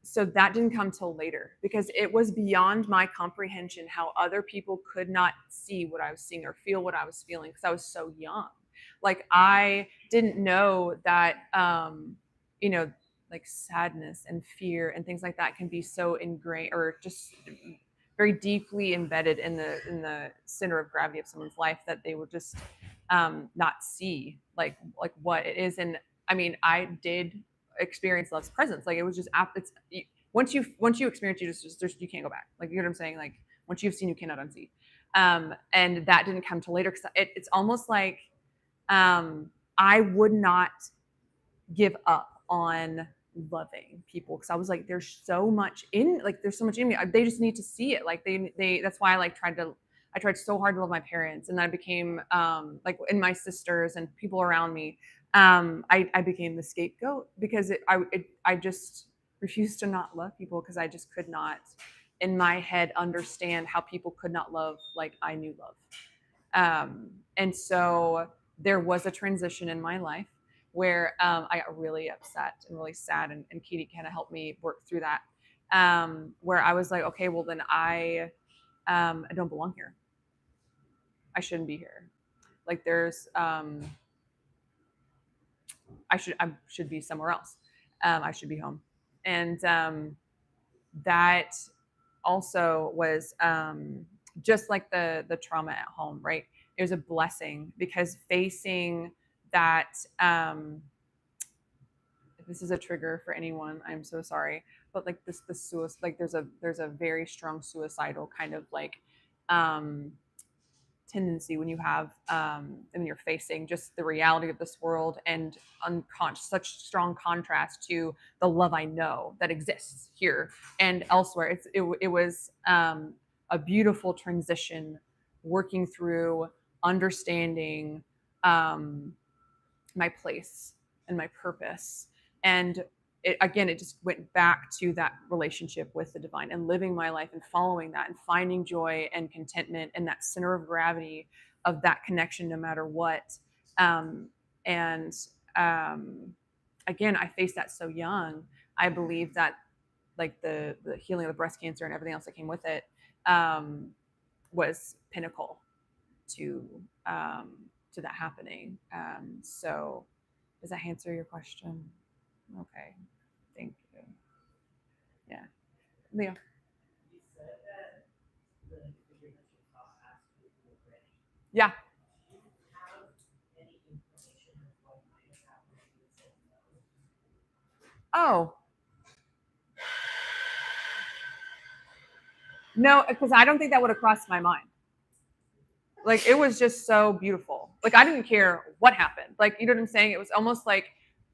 Speaker 1: So that didn't come till later because it was beyond my comprehension how other people could not see what I was seeing or feel what I was feeling because I was so young. Like I didn't know that, you know, like sadness and fear and things like that can be so ingrained or just very deeply embedded in the center of gravity of someone's life that they would just not see like what it is. And I mean, I did experience love's presence. Like it was just it's once you experience, you can't go back. Like you know what I'm saying? Like once you've seen, you cannot unsee. And that didn't come till later because it's almost like I would not give up on loving people because I was like, there's so much in me. They just need to see it. Like they that's why I tried so hard to love my parents, and then I became like in my sisters and people around me. I became the scapegoat because I just refused to not love people because I just could not in my head understand how people could not love like I knew love. And so there was a transition in my life where I got really upset and really sad, and Katie kind of helped me work through that. Where I was like, okay, well then I don't belong here. I shouldn't be here. Like there's I should be somewhere else. I should be home. And that also was just like the trauma at home, right? It was a blessing because facing that if this is a trigger for anyone, I'm so sorry. But like the suicide, like there's a very strong suicidal kind of like tendency when you have when you're facing just the reality of this world and such strong contrast to the love I know that exists here and elsewhere. It was a beautiful transition, working through understanding my place and my purpose. And it just went back to that relationship with the divine and living my life and following that and finding joy and contentment and that center of gravity of that connection no matter what. And again, I faced that so young. I believe that like the healing of the breast cancer and everything else that came with it was pinnacle to that happening. So does that answer your question? Okay, thank you. Yeah, Leo.
Speaker 5: You said that the figure that you saw asked you to ready.
Speaker 1: Yeah.
Speaker 5: Do you have any information of what might have happened if you said no?
Speaker 1: Oh. No, because I don't think that would have crossed my mind. Like it was just so beautiful. Like I didn't care what happened. Like you know what I'm saying? It was almost like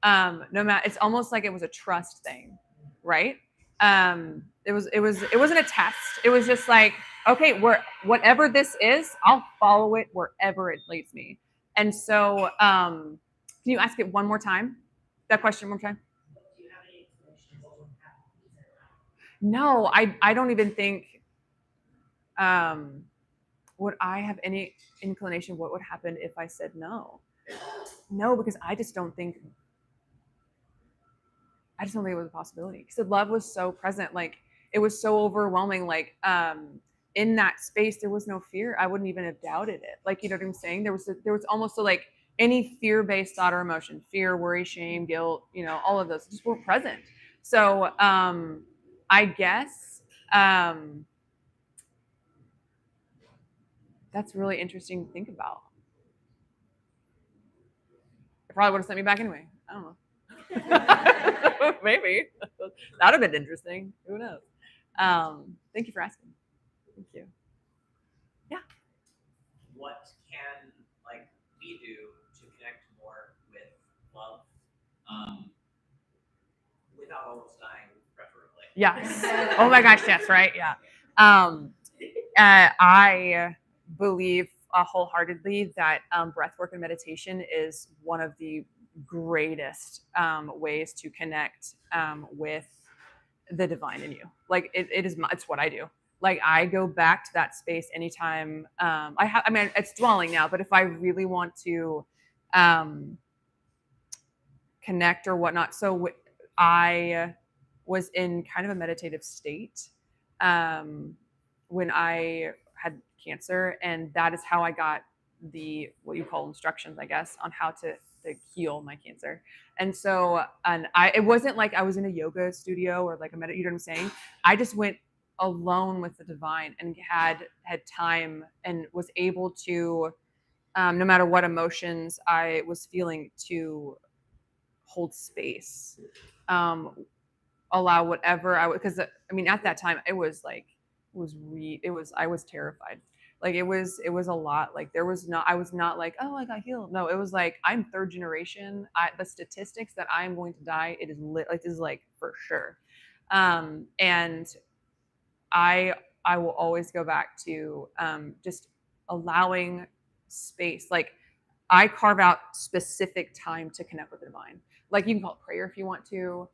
Speaker 1: no matter. It's almost like it was a trust thing, right? It wasn't a test. It was just like okay, whatever this is, I'll follow it wherever it leads me. And so, can you ask it one more time? That question one more time.
Speaker 5: Do you have any information of what would happen if you said
Speaker 1: No, I don't even think. Would I have any inclination of what would happen if I said no? No, because I just don't think I just don't think it was a possibility because the love was so present. Like it was so overwhelming. Like in that space, there was no fear. I wouldn't even have doubted it. Like, you know what I'm saying? There was almost like any fear-based thought or emotion, fear, worry, shame, guilt, you know, all of those just weren't present. So I guess that's really interesting to think about. It probably would have sent me back anyway. I don't know. Maybe. That'd have been interesting. Who knows? Thank you for asking. Thank you.
Speaker 6: What can like we do to connect more with love without almost dying, preferably?
Speaker 1: Yes. Oh my gosh, yes, right? Yeah. I believe wholeheartedly that breath work and meditation is one of the greatest ways to connect with the divine in you. Like it's what I do. Like I go back to that space anytime I mean it's dwelling now, but if I really want to connect or whatnot. So I was in kind of a meditative state when I had cancer, and that is how I got the what you call instructions, I guess, on how to heal my cancer. And so, and it wasn't like I was in a yoga studio or like you know what I'm saying? I just went alone with the divine and had time and was able to, no matter what emotions I was feeling, to hold space, allow whatever because I mean at that time it was like I was terrified. Like it was a lot. Like I was not like, oh, I got healed. No, it was like I'm third generation. The statistics that I'm going to die, it is like this is like for sure. And I will always go back to just allowing space. Like I carve out specific time to connect with the divine. Like you can call it prayer if you want to.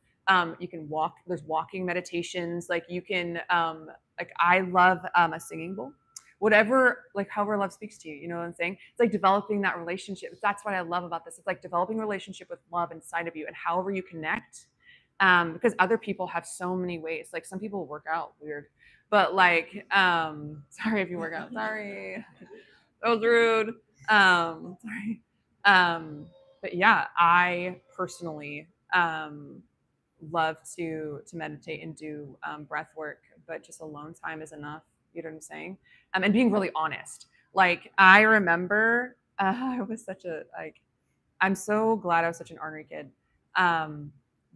Speaker 1: You can walk. There's walking meditations. Like you can. Like I love a singing bowl. Whatever, like however love speaks to you. You know what I'm saying? It's like developing that relationship. That's what I love about this. It's like developing a relationship with love inside of you, and however you connect. Because other people have so many ways. Like some people work out weird, but like, sorry if you work out. Sorry, that was rude. Sorry. But yeah, I personally love to meditate and do breath work, but just alone time is enough. You know what I'm saying? And being really honest. Like I remember, I was such a like. I'm so glad I was such an ornery kid,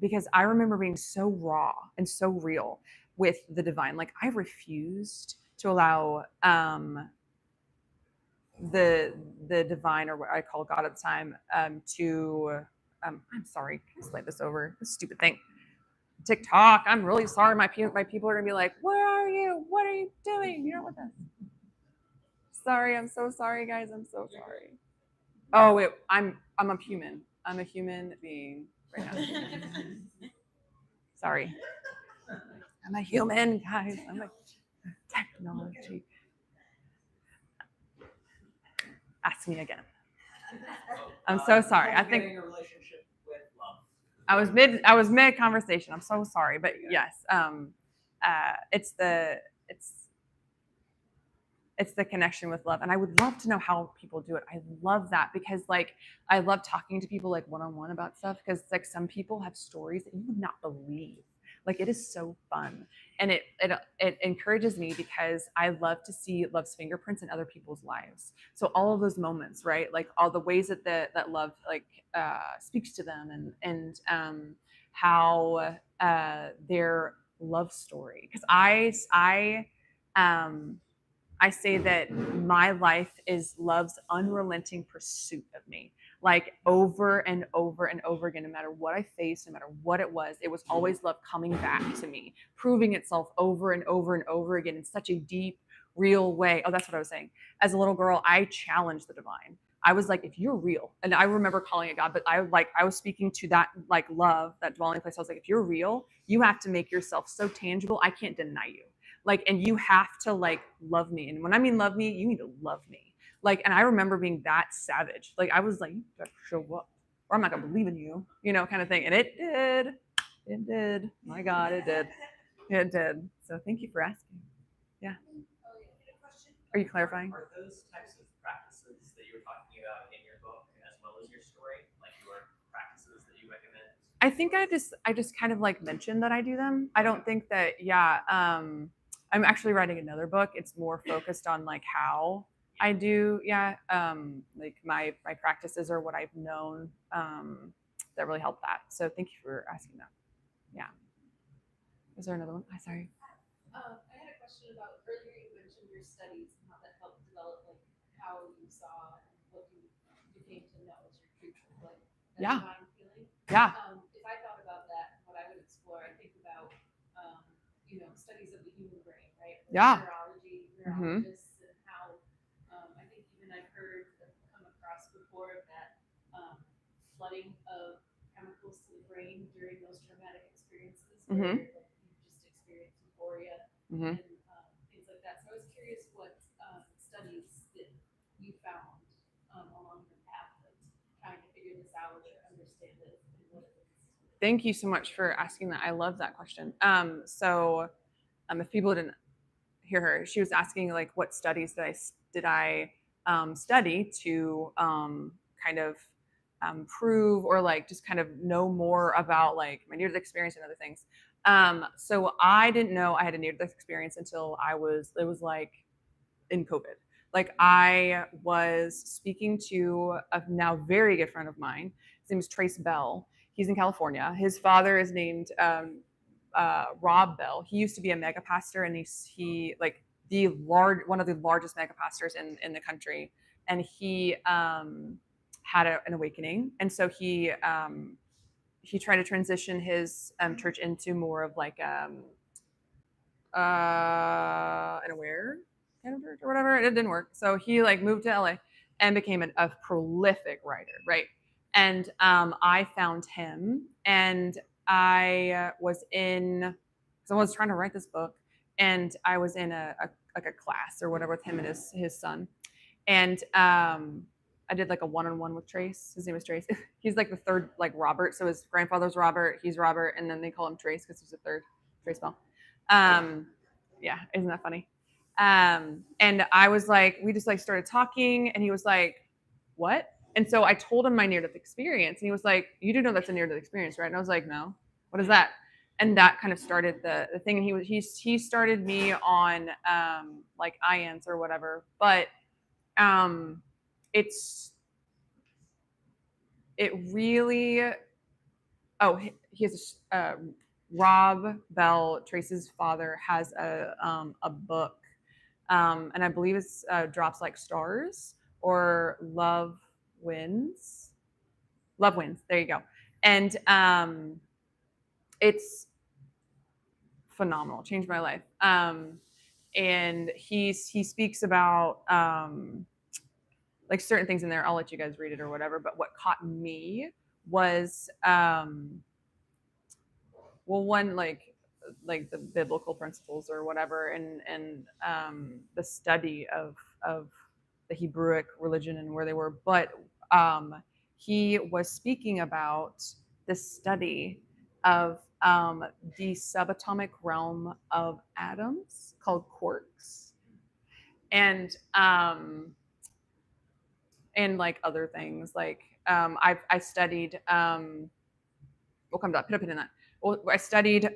Speaker 1: because I remember being so raw and so real with the divine. Like I refused to allow the divine, or what I call God at the time, to I'm sorry, can I slide this over? This stupid thing. TikTok. I'm really sorry. My people are gonna be like, "Where are you? What are you doing? You're not with us." Sorry, I'm so sorry, guys. I'm so sorry. Oh wait, I'm a human. I'm a human being right now. Sorry. I'm a human, guys. I'm a technology. Ask me again. I'm so sorry. I think
Speaker 6: Getting a relationship with love.
Speaker 1: I was mid conversation. I'm so sorry, but yes, it's the connection with love, and I would love to know how people do it. I love that because like I love talking to people like one on one about stuff because like some people have stories that you would not believe. Like it is so fun, and it encourages me because I love to see love's fingerprints in other people's lives. So all of those moments, right? Like all the ways that that love like speaks to them, and how their love story. Because I say that my life is love's unrelenting pursuit of me. Like over and over and over again, no matter what I faced, no matter what it was always love coming back to me, proving itself over and over and over again in such a deep, real way. Oh, that's what I was saying. As a little girl, I challenged the divine. I was like, if you're real, and I remember calling it God, but I was speaking to that like love, that dwelling place. I was like, if you're real, you have to make yourself so tangible. I can't deny you. Like, and you have to like love me. And when I mean love me, you need to love me. Like, and I remember being that savage. Like, I was like, you better show up or I'm not gonna believe in you, you know, kind of thing. And it did. It did. My God, it did. It did. So thank you for asking. Yeah. Are you clarifying?
Speaker 6: Are those types of practices that you were talking about in your book as well as your story, like your practices that you recommend?
Speaker 1: I think I just kind of like mentioned that I do them. I don't think that I'm actually writing another book. It's more focused on like how I do like my practices or what I've known that really help that. So thank you for asking that. Yeah. Is there another one? I'm sorry.
Speaker 7: I had a question about earlier you mentioned your studies and how that helped develop like how you saw and what you came to know as your future, like that
Speaker 1: Yeah.
Speaker 7: divine feeling.
Speaker 1: Yeah.
Speaker 7: If I thought about that, what I would explore, I think about studies of the human brain, right? Like
Speaker 1: Yeah.
Speaker 7: neurology,
Speaker 1: Mhm.
Speaker 7: neurologists, and how I think even I've heard come across before that flooding of chemicals to the brain during those traumatic experiences where
Speaker 1: Mhm.
Speaker 7: like, you just experience euphoria
Speaker 1: Mhm.
Speaker 7: and things like that. So I was curious what studies that you found along your path of trying to figure this out or understand it and what it is.
Speaker 1: Thank you so much for asking that. I love that question. If people didn't hear her, she was asking like what studies did I study to kind of prove or like just kind of know more about like my near-death experience and other things. So I didn't know I had a near-death experience until it was like in COVID. Like I was speaking to a now very good friend of mine. His name is Trace Bell. He's in California. His father is named Rob Bell. He used to be a mega pastor, and he like one of the largest mega pastors in the country. And he had an awakening, and so he tried to transition his church into more of like an aware kind of church or whatever. It didn't work. So he like moved to LA and became a prolific writer, right? And I found him, and I was in. So I was trying to write this book, and I was in like a class or whatever with him and his son, and I did like a one-on-one with Trace. His name is Trace. He's like the third like Robert. So his grandfather's Robert. He's Robert, and then they call him Trace because he's the third Trace Bell. Yeah, isn't that funny? And I was like, we just like started talking, and he was like, "What?" And so I told him my near-death experience, and he was like, "You do know that's a near-death experience, right?" And I was like, "No, what is that?" And that kind of started the thing. And he started me on like IANS or whatever, but um, it really. Oh, he has Rob Bell, Trace's father, has a book, and I believe it's Drops Like Stars or Love Wins. Love Wins. There you go. And it's phenomenal. Changed my life. And he speaks about like certain things in there. I'll let you guys read it or whatever. But what caught me was well, one like the biblical principles or whatever, and the study of the Hebrewic religion and where they were. But he was speaking about the study of the subatomic realm of atoms called quarks, and like other things like I studied. We'll come to that. Put a pin in that. Well, I studied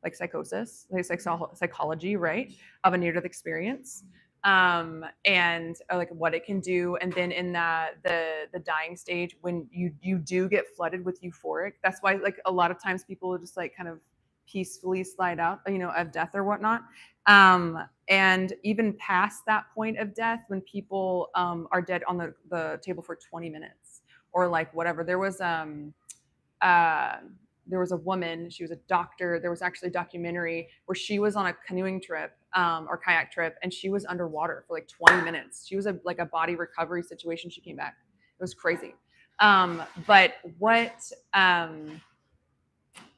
Speaker 1: like psychosis, like psychology, right, of a near-death experience, and like what it can do. And then in the dying stage, when you do get flooded with euphoric, that's why like a lot of times people just like kind of peacefully slide out, of death or whatnot. And even past that point of death, when people are dead on the table for 20 minutes or like whatever, uh, there was a woman, she was a doctor. There was actually a documentary where she was on a canoeing trip or kayak trip, and she was underwater for like 20 minutes. She was like a body recovery situation. She came back. It was crazy. But what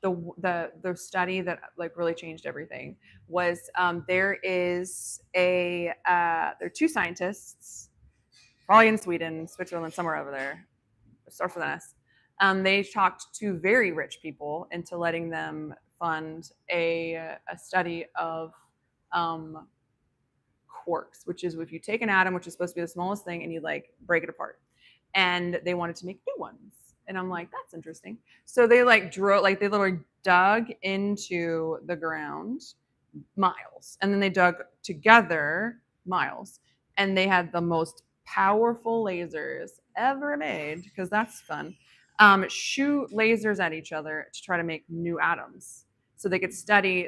Speaker 1: the study that like really changed everything was there are two scientists, probably in Sweden, Switzerland, somewhere over there. It starts with an S. They talked to very rich people into letting them fund a study of quarks, which is if you take an atom, which is supposed to be the smallest thing, and you like break it apart. And they wanted to make new ones. And I'm like, that's interesting. So they like they literally dug into the ground miles, and then they dug together miles, and they had the most powerful lasers ever made, because that's fun. Shoot lasers at each other to try to make new atoms, so they could study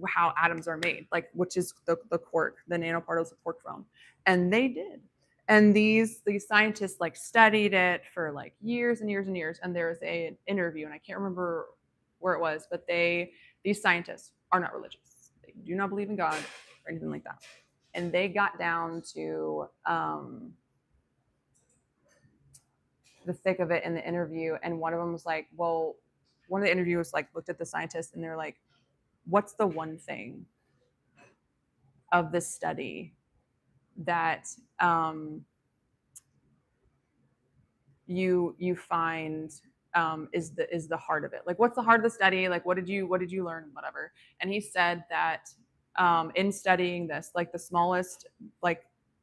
Speaker 1: how atoms are made, like which is the quark, the nanoparticles of quark film, and they did. And these scientists like studied it for like years and years and years. And there's an interview, and I can't remember where it was, but these scientists are not religious. They do not believe in God or anything like that. And they got down to the thick of it in the interview. And one of them was like, well, one of the interviewers like looked at the scientists, and they're like, what's the one thing of this study that you find is the heart of it? Like, what's the heart of the study? Like, what did you learn, whatever? And he said that in studying this, like the smallest like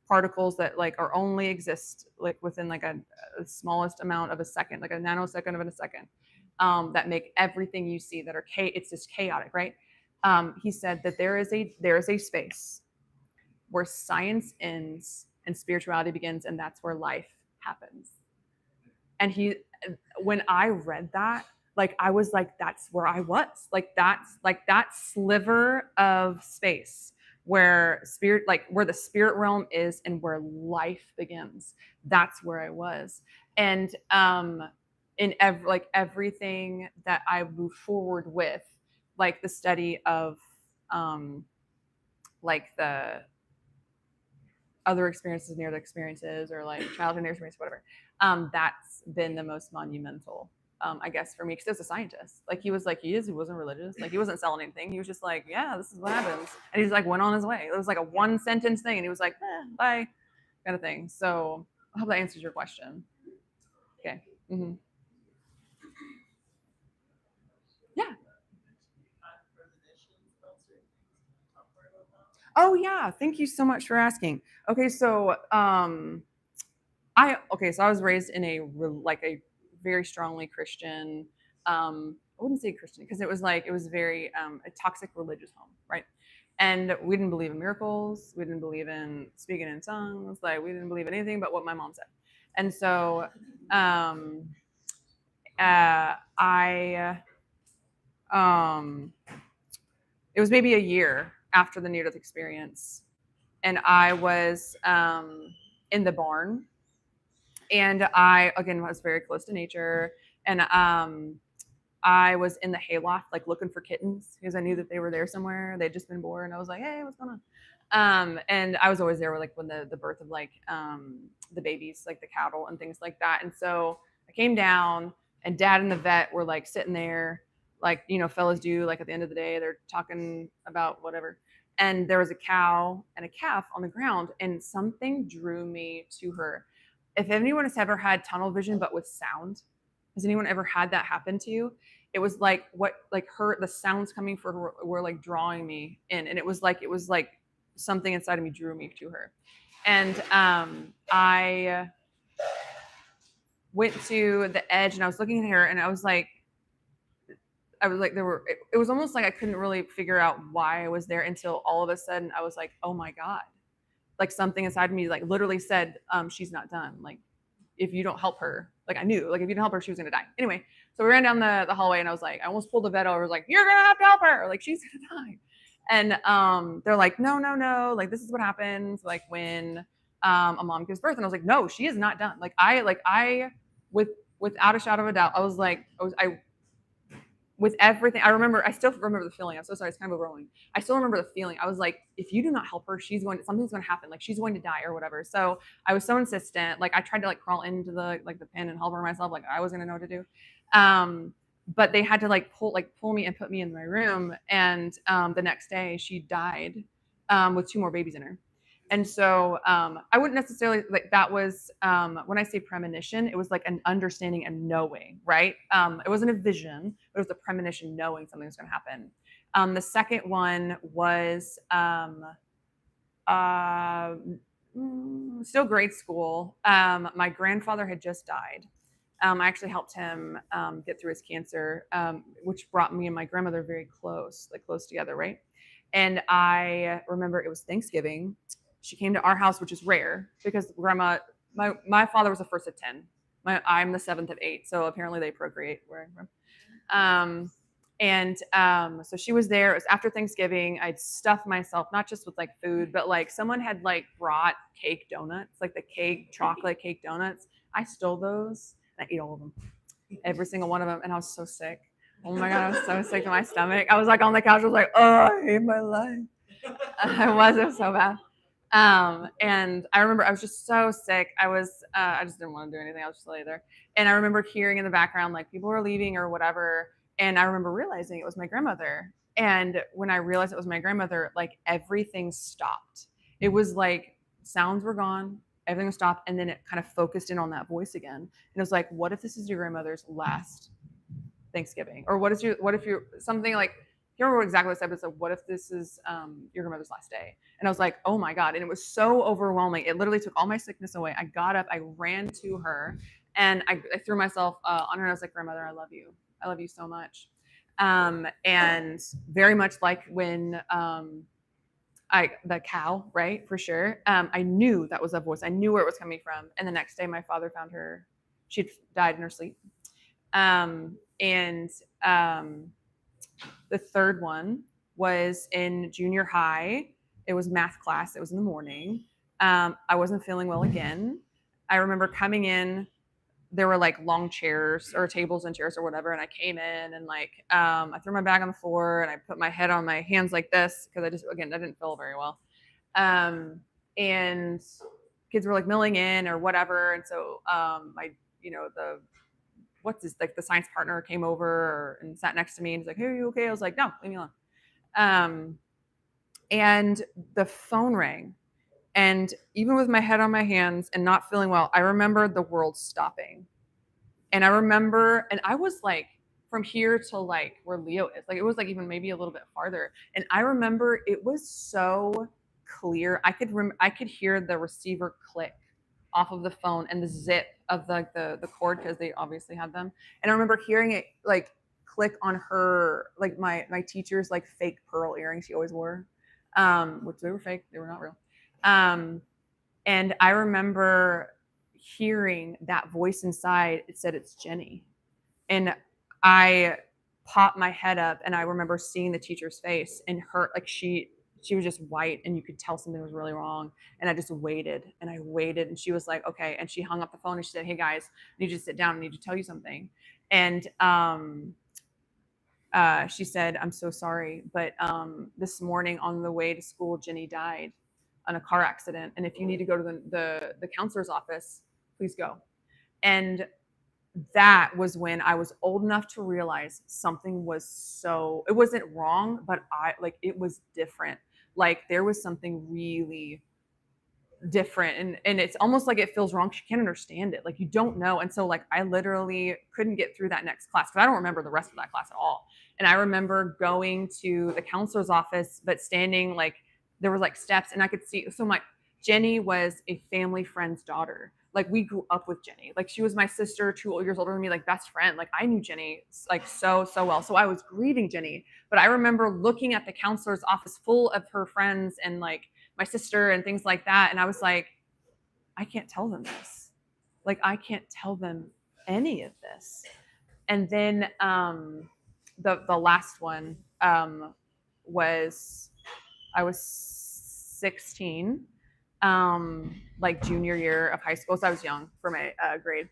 Speaker 1: particles that like are only exist like within like a smallest amount of a second, like a nanosecond of a second, that make everything you see that are it's just chaotic, right? He said that there is a space where science ends and spirituality begins, and that's where life happens. And when I read that, like I was like, that's where I was. Like that's like that sliver of space where where the spirit realm is and where life begins. That's where I was. And in everything that I move forward with, like the study of like the other experiences, near the experiences, or like childhood experience, whatever. That's been the most monumental, I guess, for me, because there's a scientist. Like he wasn't religious. Like he wasn't selling anything. He was just like, yeah, this is what happens, and he just like went on his way. It was like a one sentence thing, and he was like, bye, kind of thing. So I hope that answers your question. Okay. Mm-hmm. Yeah. Oh yeah, thank you so much for asking. Okay, so I was raised in a very strongly Christian. I wouldn't say Christian, because it was very a toxic religious home, right? And we didn't believe in miracles. We didn't believe in speaking in tongues. Like we didn't believe in anything but what my mom said. And so it was maybe a year after the near-death experience, and I was in the barn, and I again was very close to nature, and I was in the hayloft like looking for kittens because I knew that they were there somewhere. They'd just been born. I was like, hey, what's going on? And I was always there like when the birth of like the babies, like the cattle and things like that. And so I came down, and Dad and the vet were like sitting there, like, you know, fellas do, like at the end of the day, they're talking about whatever. And there was a cow and a calf on the ground, and something drew me to her. If anyone has ever had tunnel vision but with sound, has anyone ever had that happen to you? It was like the sounds coming for her were like drawing me in, and it was like something inside of me drew me to her. And I went to the edge, and I was looking at her, and I was like it was almost like I couldn't really figure out why I was there until all of a sudden I was like, oh my God. Like something inside me like literally said, she's not done. Like if you don't help her, like I knew, like if you didn't help her, she was gonna die. Anyway, so we ran down the hallway, and I was like, I almost pulled the vet over. I was like, you're gonna have to help her, like she's gonna die. And they're like, no, like this is what happens like when a mom gives birth. And I was like, no, she is not done. Like I without a shadow of a doubt, I was like, with everything, I still remember the feeling. I'm so sorry, it's kind of overwhelming. I still remember the feeling. I was like, if you do not help her, something's going to happen. Like she's going to die or whatever. So I was so insistent. Like I tried to like crawl into the pen and help her myself. Like I was going to know what to do. But they had to like pull me and put me in my room. And the next day she died with 2 more babies in her. And so I wouldn't necessarily like that was when I say premonition, it was like an understanding and knowing, right? It wasn't a vision, but it was a premonition, knowing something was going to happen. The second one was uh, still grade school. My grandfather had just died. I actually helped him get through his cancer, which brought me and my grandmother very close, like close together, right? And I remember it was Thanksgiving. She came to our house, which is rare because grandma, my father was the first of 10. I'm the seventh of 8, so apparently they procreate where I'm from. So she was there. It was after Thanksgiving. I'd stuffed myself, not just with like food, but like someone had like brought cake donuts, like the cake, chocolate cake donuts. I stole those and I ate all of them, every single one of them. And I was so sick. Oh my God, I was so sick to my stomach. I was like on the couch, I was like, oh, I hate my life. It was so bad. And I remember I was just so sick. I just didn't want to do anything. I was just lay there. And I remember hearing in the background, like people were leaving or whatever. And I remember realizing it was my grandmother. And when I realized it was my grandmother, like everything stopped. It was like sounds were gone, everything was stopped. And then it kind of focused in on that voice again. And it was like, what if this is your grandmother's last Thanksgiving? Or what if you're something like, I can't remember exactly what I said, but it's like, what if this is your grandmother's last day? And I was like, oh my God. And it was so overwhelming. It literally took all my sickness away. I got up, I ran to her, and I threw myself on her. And I was like, grandmother, I love you. I love you so much. And very much like when the cow, right, for sure. I knew that was a voice. I knew where it was coming from. And the next day, my father found her. She'd died in her sleep. The third one was in junior high. It was math class. It was in the morning. I wasn't feeling well again. I remember coming in. There were like long chairs or tables and chairs or whatever, and I came in and like I threw my bag on the floor and I put my head on my hands like this because I didn't feel very well. And kids were like milling in or whatever, and so the science partner came over and sat next to me and was like, hey, are you okay? I was like, no, leave me alone. And the phone rang. And even with my head on my hands and not feeling well, I remember the world stopping. And I was like from here to like where Leo is, like it was like even maybe a little bit farther. And I remember it was so clear. I could hear the receiver click off of the phone and the zip of the cord because they obviously had them. And I remember hearing it like click on her, like my teacher's like fake pearl earrings she always wore, which they were fake, they were not real. And I remember hearing that voice inside. It said, it's Jenny. And I popped my head up and I remember seeing the teacher's face and her, like she was just white and you could tell something was really wrong. And I just waited and I waited and she was like, okay. And she hung up the phone and she said, hey guys, I need you to sit down. I need to tell you something. And she said, I'm so sorry, but this morning on the way to school, Jenny died on a car accident. And if you need to go to the counselor's office, please go. And that was when I was old enough to realize something was it wasn't wrong, but it was different. Like there was something really different and it's almost like it feels wrong. She can't understand it. Like you don't know. And so like I literally couldn't get through that next class because I don't remember the rest of that class at all. And I remember going to the counselor's office, but standing like there was like steps and I could see. So Jenny was a family friend's daughter. Like we grew up with Jenny. Like she was my sister, 2 years older than me, like best friend. Like I knew Jenny like so well. So I was grieving Jenny. But I remember looking at the counselor's office full of her friends and like my sister and things like that. And I was like, I can't tell them this. Like I can't tell them any of this. And then the last one was I was 16. Like junior year of high school. So I was young for my grade.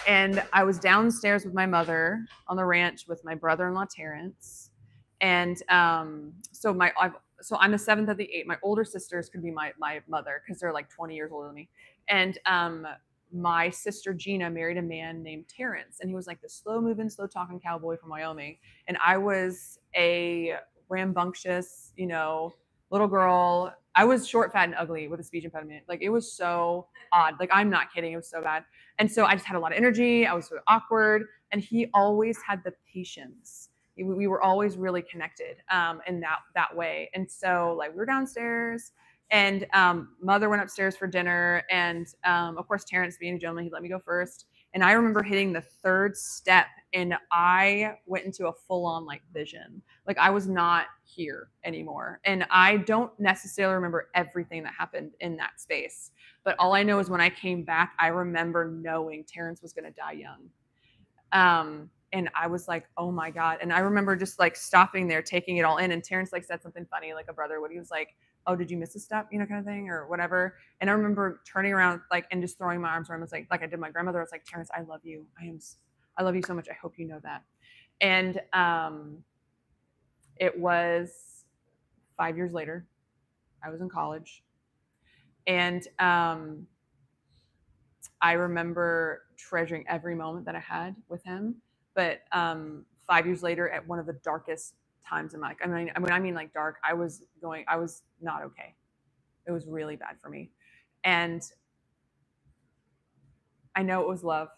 Speaker 1: And I was downstairs with my mother on the ranch with my brother-in-law, Terrence. And so I'm the seventh of the 8. My older sisters could be my mother because they're like 20 years older than me. And my sister Gina married a man named Terrence. And he was like the slow-moving, slow-talking cowboy from Wyoming. And I was a rambunctious, little girl. I was short, fat, and ugly with a speech impediment. Like it was so odd. Like I'm not kidding. It was so bad. And so I just had a lot of energy. I was sort of awkward. And he always had the patience. We were always really connected in that way. And so like we were downstairs and mother went upstairs for dinner. And of course, Terrence being a gentleman, he let me go first. And I remember hitting the third step and I went into a full on like vision. Like I was not here anymore. And I don't necessarily remember everything that happened in that space. But all I know is when I came back, I remember knowing Terrence was going to die young. And I was like, oh my God. And I remember just like stopping there, taking it all in. And Terrence like said something funny, like a brother, when he was like, oh, did you miss a step? You know, kind of thing or whatever. And I remember turning around like, and just throwing my arms around. I was like I did my grandmother. I was like, Terrence, I love you. I love you so much. I hope you know that. And it was 5 years later. I was in college. And I remember treasuring every moment that I had with him. But 5 years later, at one of the darkest times in my life, I mean like dark, I was not okay. It was really bad for me. And I know it was love.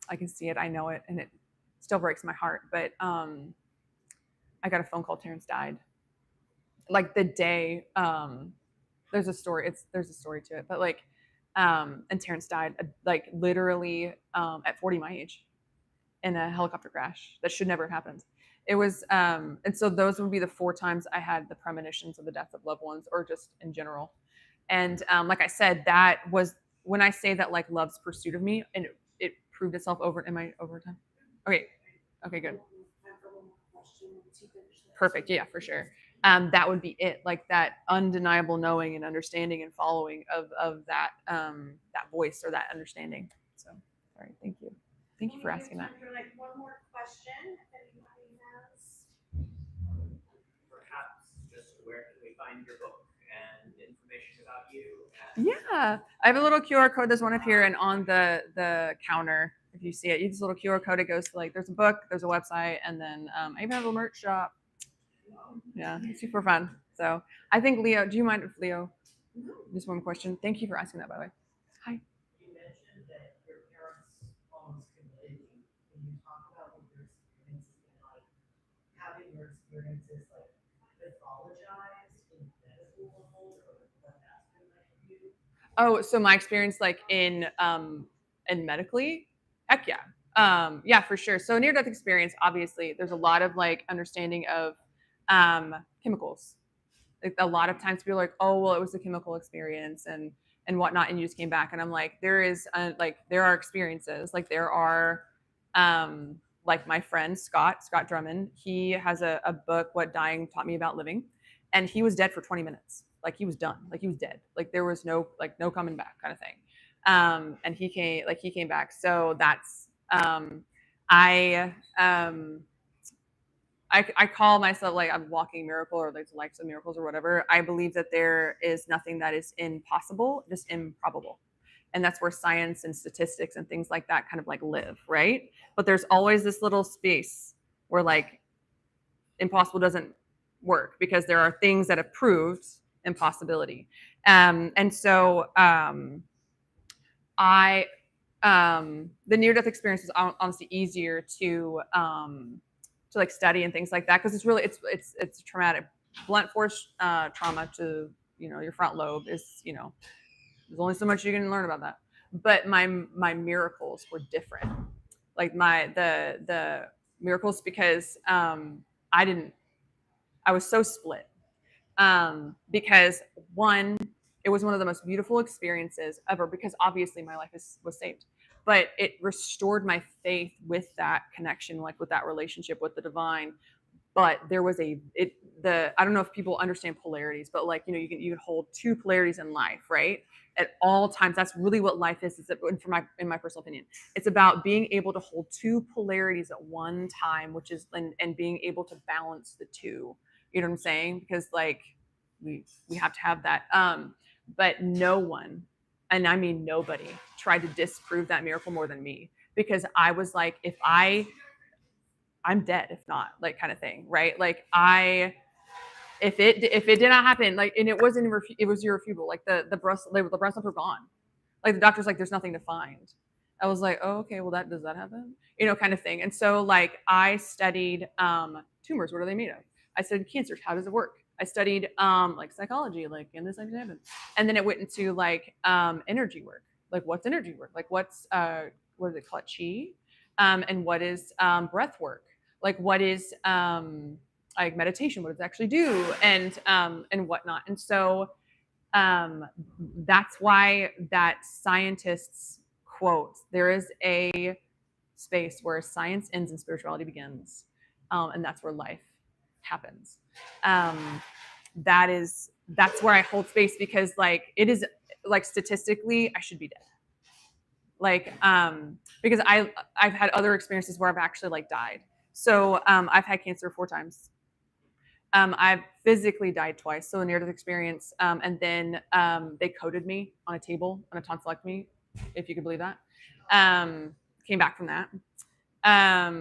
Speaker 1: I can see it. I know it. And it still breaks my heart. But I got a phone call. Terrence died. Like the day, there's a story to it, but like, and Terrence died like literally at 40 my age in a helicopter crash that should never have happened. It was, and so those would be the 4 times I had the premonitions of the death of loved ones or just in general. And like I said, that was when I say that like love's pursuit of me and it proved itself over. Am I over time? Okay, good. Perfect. Yeah, for sure. That would be it. Like that undeniable knowing and understanding and following of that that voice or that understanding. So, sorry. Thank you. Thank you for asking that.
Speaker 2: For like one more question, if anybody has.
Speaker 6: Perhaps just where can we find your book and information about you?
Speaker 1: Yeah, I have a little QR code. There's one up here and on the counter. If you see it, use this little QR code. It goes to like there's a book, there's a website, and then I even have a merch shop. Yeah, it's super fun. So I think Leo, do you mind if Leo? Just one question. Thank you for asking that, by the way. Hi.
Speaker 5: You mentioned that your parents almost committed you. Can you talk about what your experiences been like, having your experiences like pathologized in medical world, or what that's been like for you?
Speaker 1: Oh, so my experience like in medically, heck yeah. Yeah, for sure. So near death experience, obviously, there's a lot of like understanding of chemicals. Like a lot of times people are like, oh, well, it was a chemical experience and whatnot, and you just came back. And I'm like, there are experiences. Like there are like my friend Scott Drummond, he has a book, What Dying Taught Me About Living, and he was dead for 20 minutes. Like he was done. Like he was dead. Like there was no coming back kind of thing. And he came back. So that's I call myself like a walking miracle or like the likes of miracles or whatever. I believe that there is nothing that is impossible, just improbable. And that's where science and statistics and things like that kind of like live, right? But there's always this little space where like impossible doesn't work because there are things that have proved impossibility. And so the near-death experience is honestly easier to like study and things like that because it's traumatic. Blunt force trauma to your front lobe is there's only so much you can learn about that. But my miracles were different. Like the miracles because I was so split because one, it was one of the most beautiful experiences ever because obviously my life was saved, but it restored my faith with that connection, like with that relationship with the divine. But there was I don't know if people understand polarities, but like, you can hold 2 polarities in life, right? At all times. That's really what life is. In my personal opinion, it's about being able to hold 2 polarities at one time, which is, and being able to balance the 2. You know what I'm saying? Because like we have to have that. But no one, and I mean nobody, tried to disprove that miracle more than me, because I was like, if I'm dead, if not, like kind of thing, right? Like if it did not happen, like, and it wasn't it was irrefutable. Like the breast lumps were gone. Like the doctor's like, there's nothing to find. I was like, oh, okay, well does that happen? Kind of thing. And so like I studied tumors. What are they made of? I studied cancers. How does it work? I studied like psychology, like in this actually happened. And then it went into like energy work. Like what's energy work? Like what's what is it called? Chi? And what is breath work? Like what is like meditation? What does it actually do? And whatnot. And so that's why that scientists quote, there is a space where science ends and spirituality begins. And that's where life happens. That's where I hold space, because like it is like statistically I should be dead. Like because I've had other experiences where I've actually like died. So I've had cancer 4 times. I've physically died twice, so a near-death experience, and then they coded me on a table on a tonsillectomy, if you could believe that. Came back from that. I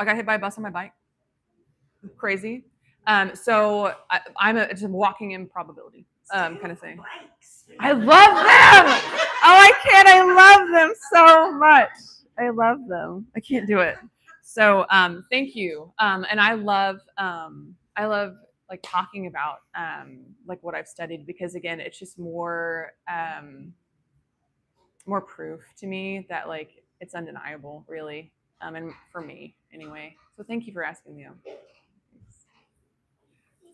Speaker 1: got hit by a bus on my bike. Crazy. So I'm just a walking improbability kind of thing. I love them. Oh, I can't. I love them so much. I love them. I can't do it. So thank you. And I love like talking about like what I've studied, because again, it's just more proof to me that like it's undeniable, really, and for me anyway. So thank you for asking me.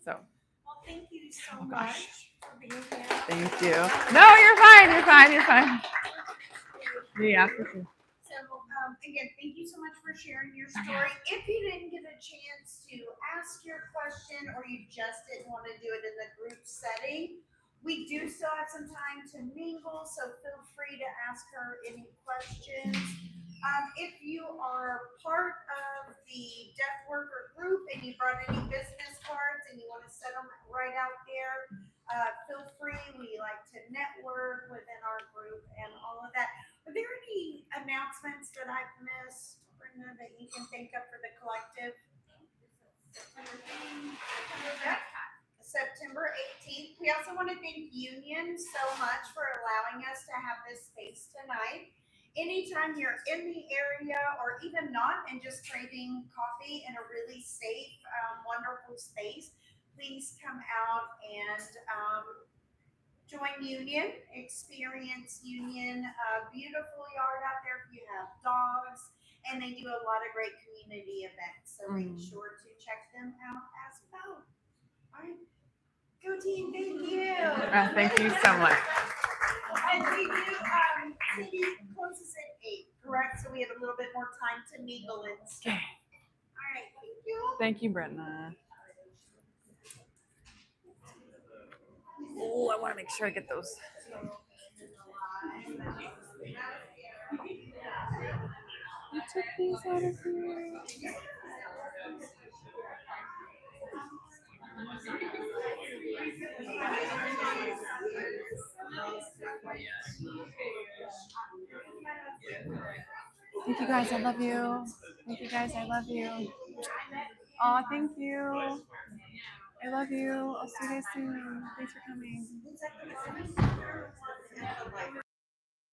Speaker 1: So.
Speaker 2: Well, thank you so
Speaker 1: Oh,
Speaker 2: much
Speaker 1: gosh.
Speaker 2: for being here.
Speaker 1: Thank you. No, you're fine. You're fine. You're fine. Yeah, for sure.
Speaker 2: So, again, thank you so much for sharing your story. If you didn't get a chance to ask your question, or you just didn't want to do it in the group setting, we do still have some time to mingle, so feel free to ask her any questions. If you are part of the deaf worker group and you brought any business cards and you want to set them right out there, feel free. We like to network within our group and all of that. Are there any announcements that I've missed, Brenda, that you can think of for the collective? September 18th. We also want to thank Union so much for allowing us to have this space tonight. Anytime you're in the area or even not and just craving coffee in a really safe, wonderful space, please come out and join Union, experience Union, beautiful yard out there if you have dogs, and they do a lot of great community events. So make sure to check them out as well. All right. Go team, thank you.
Speaker 1: Thank you so much.
Speaker 2: And we do, city closes at 8, correct? So we have a little bit more time to mingle and stuff. All right, thank you.
Speaker 1: Thank you, Brenda. Oh, I want to make sure I get those. You took these out of here. Thank you guys, I love you. Thank you guys, I love you. Oh, thank you. I love you. I'll see you guys soon. Thanks for coming.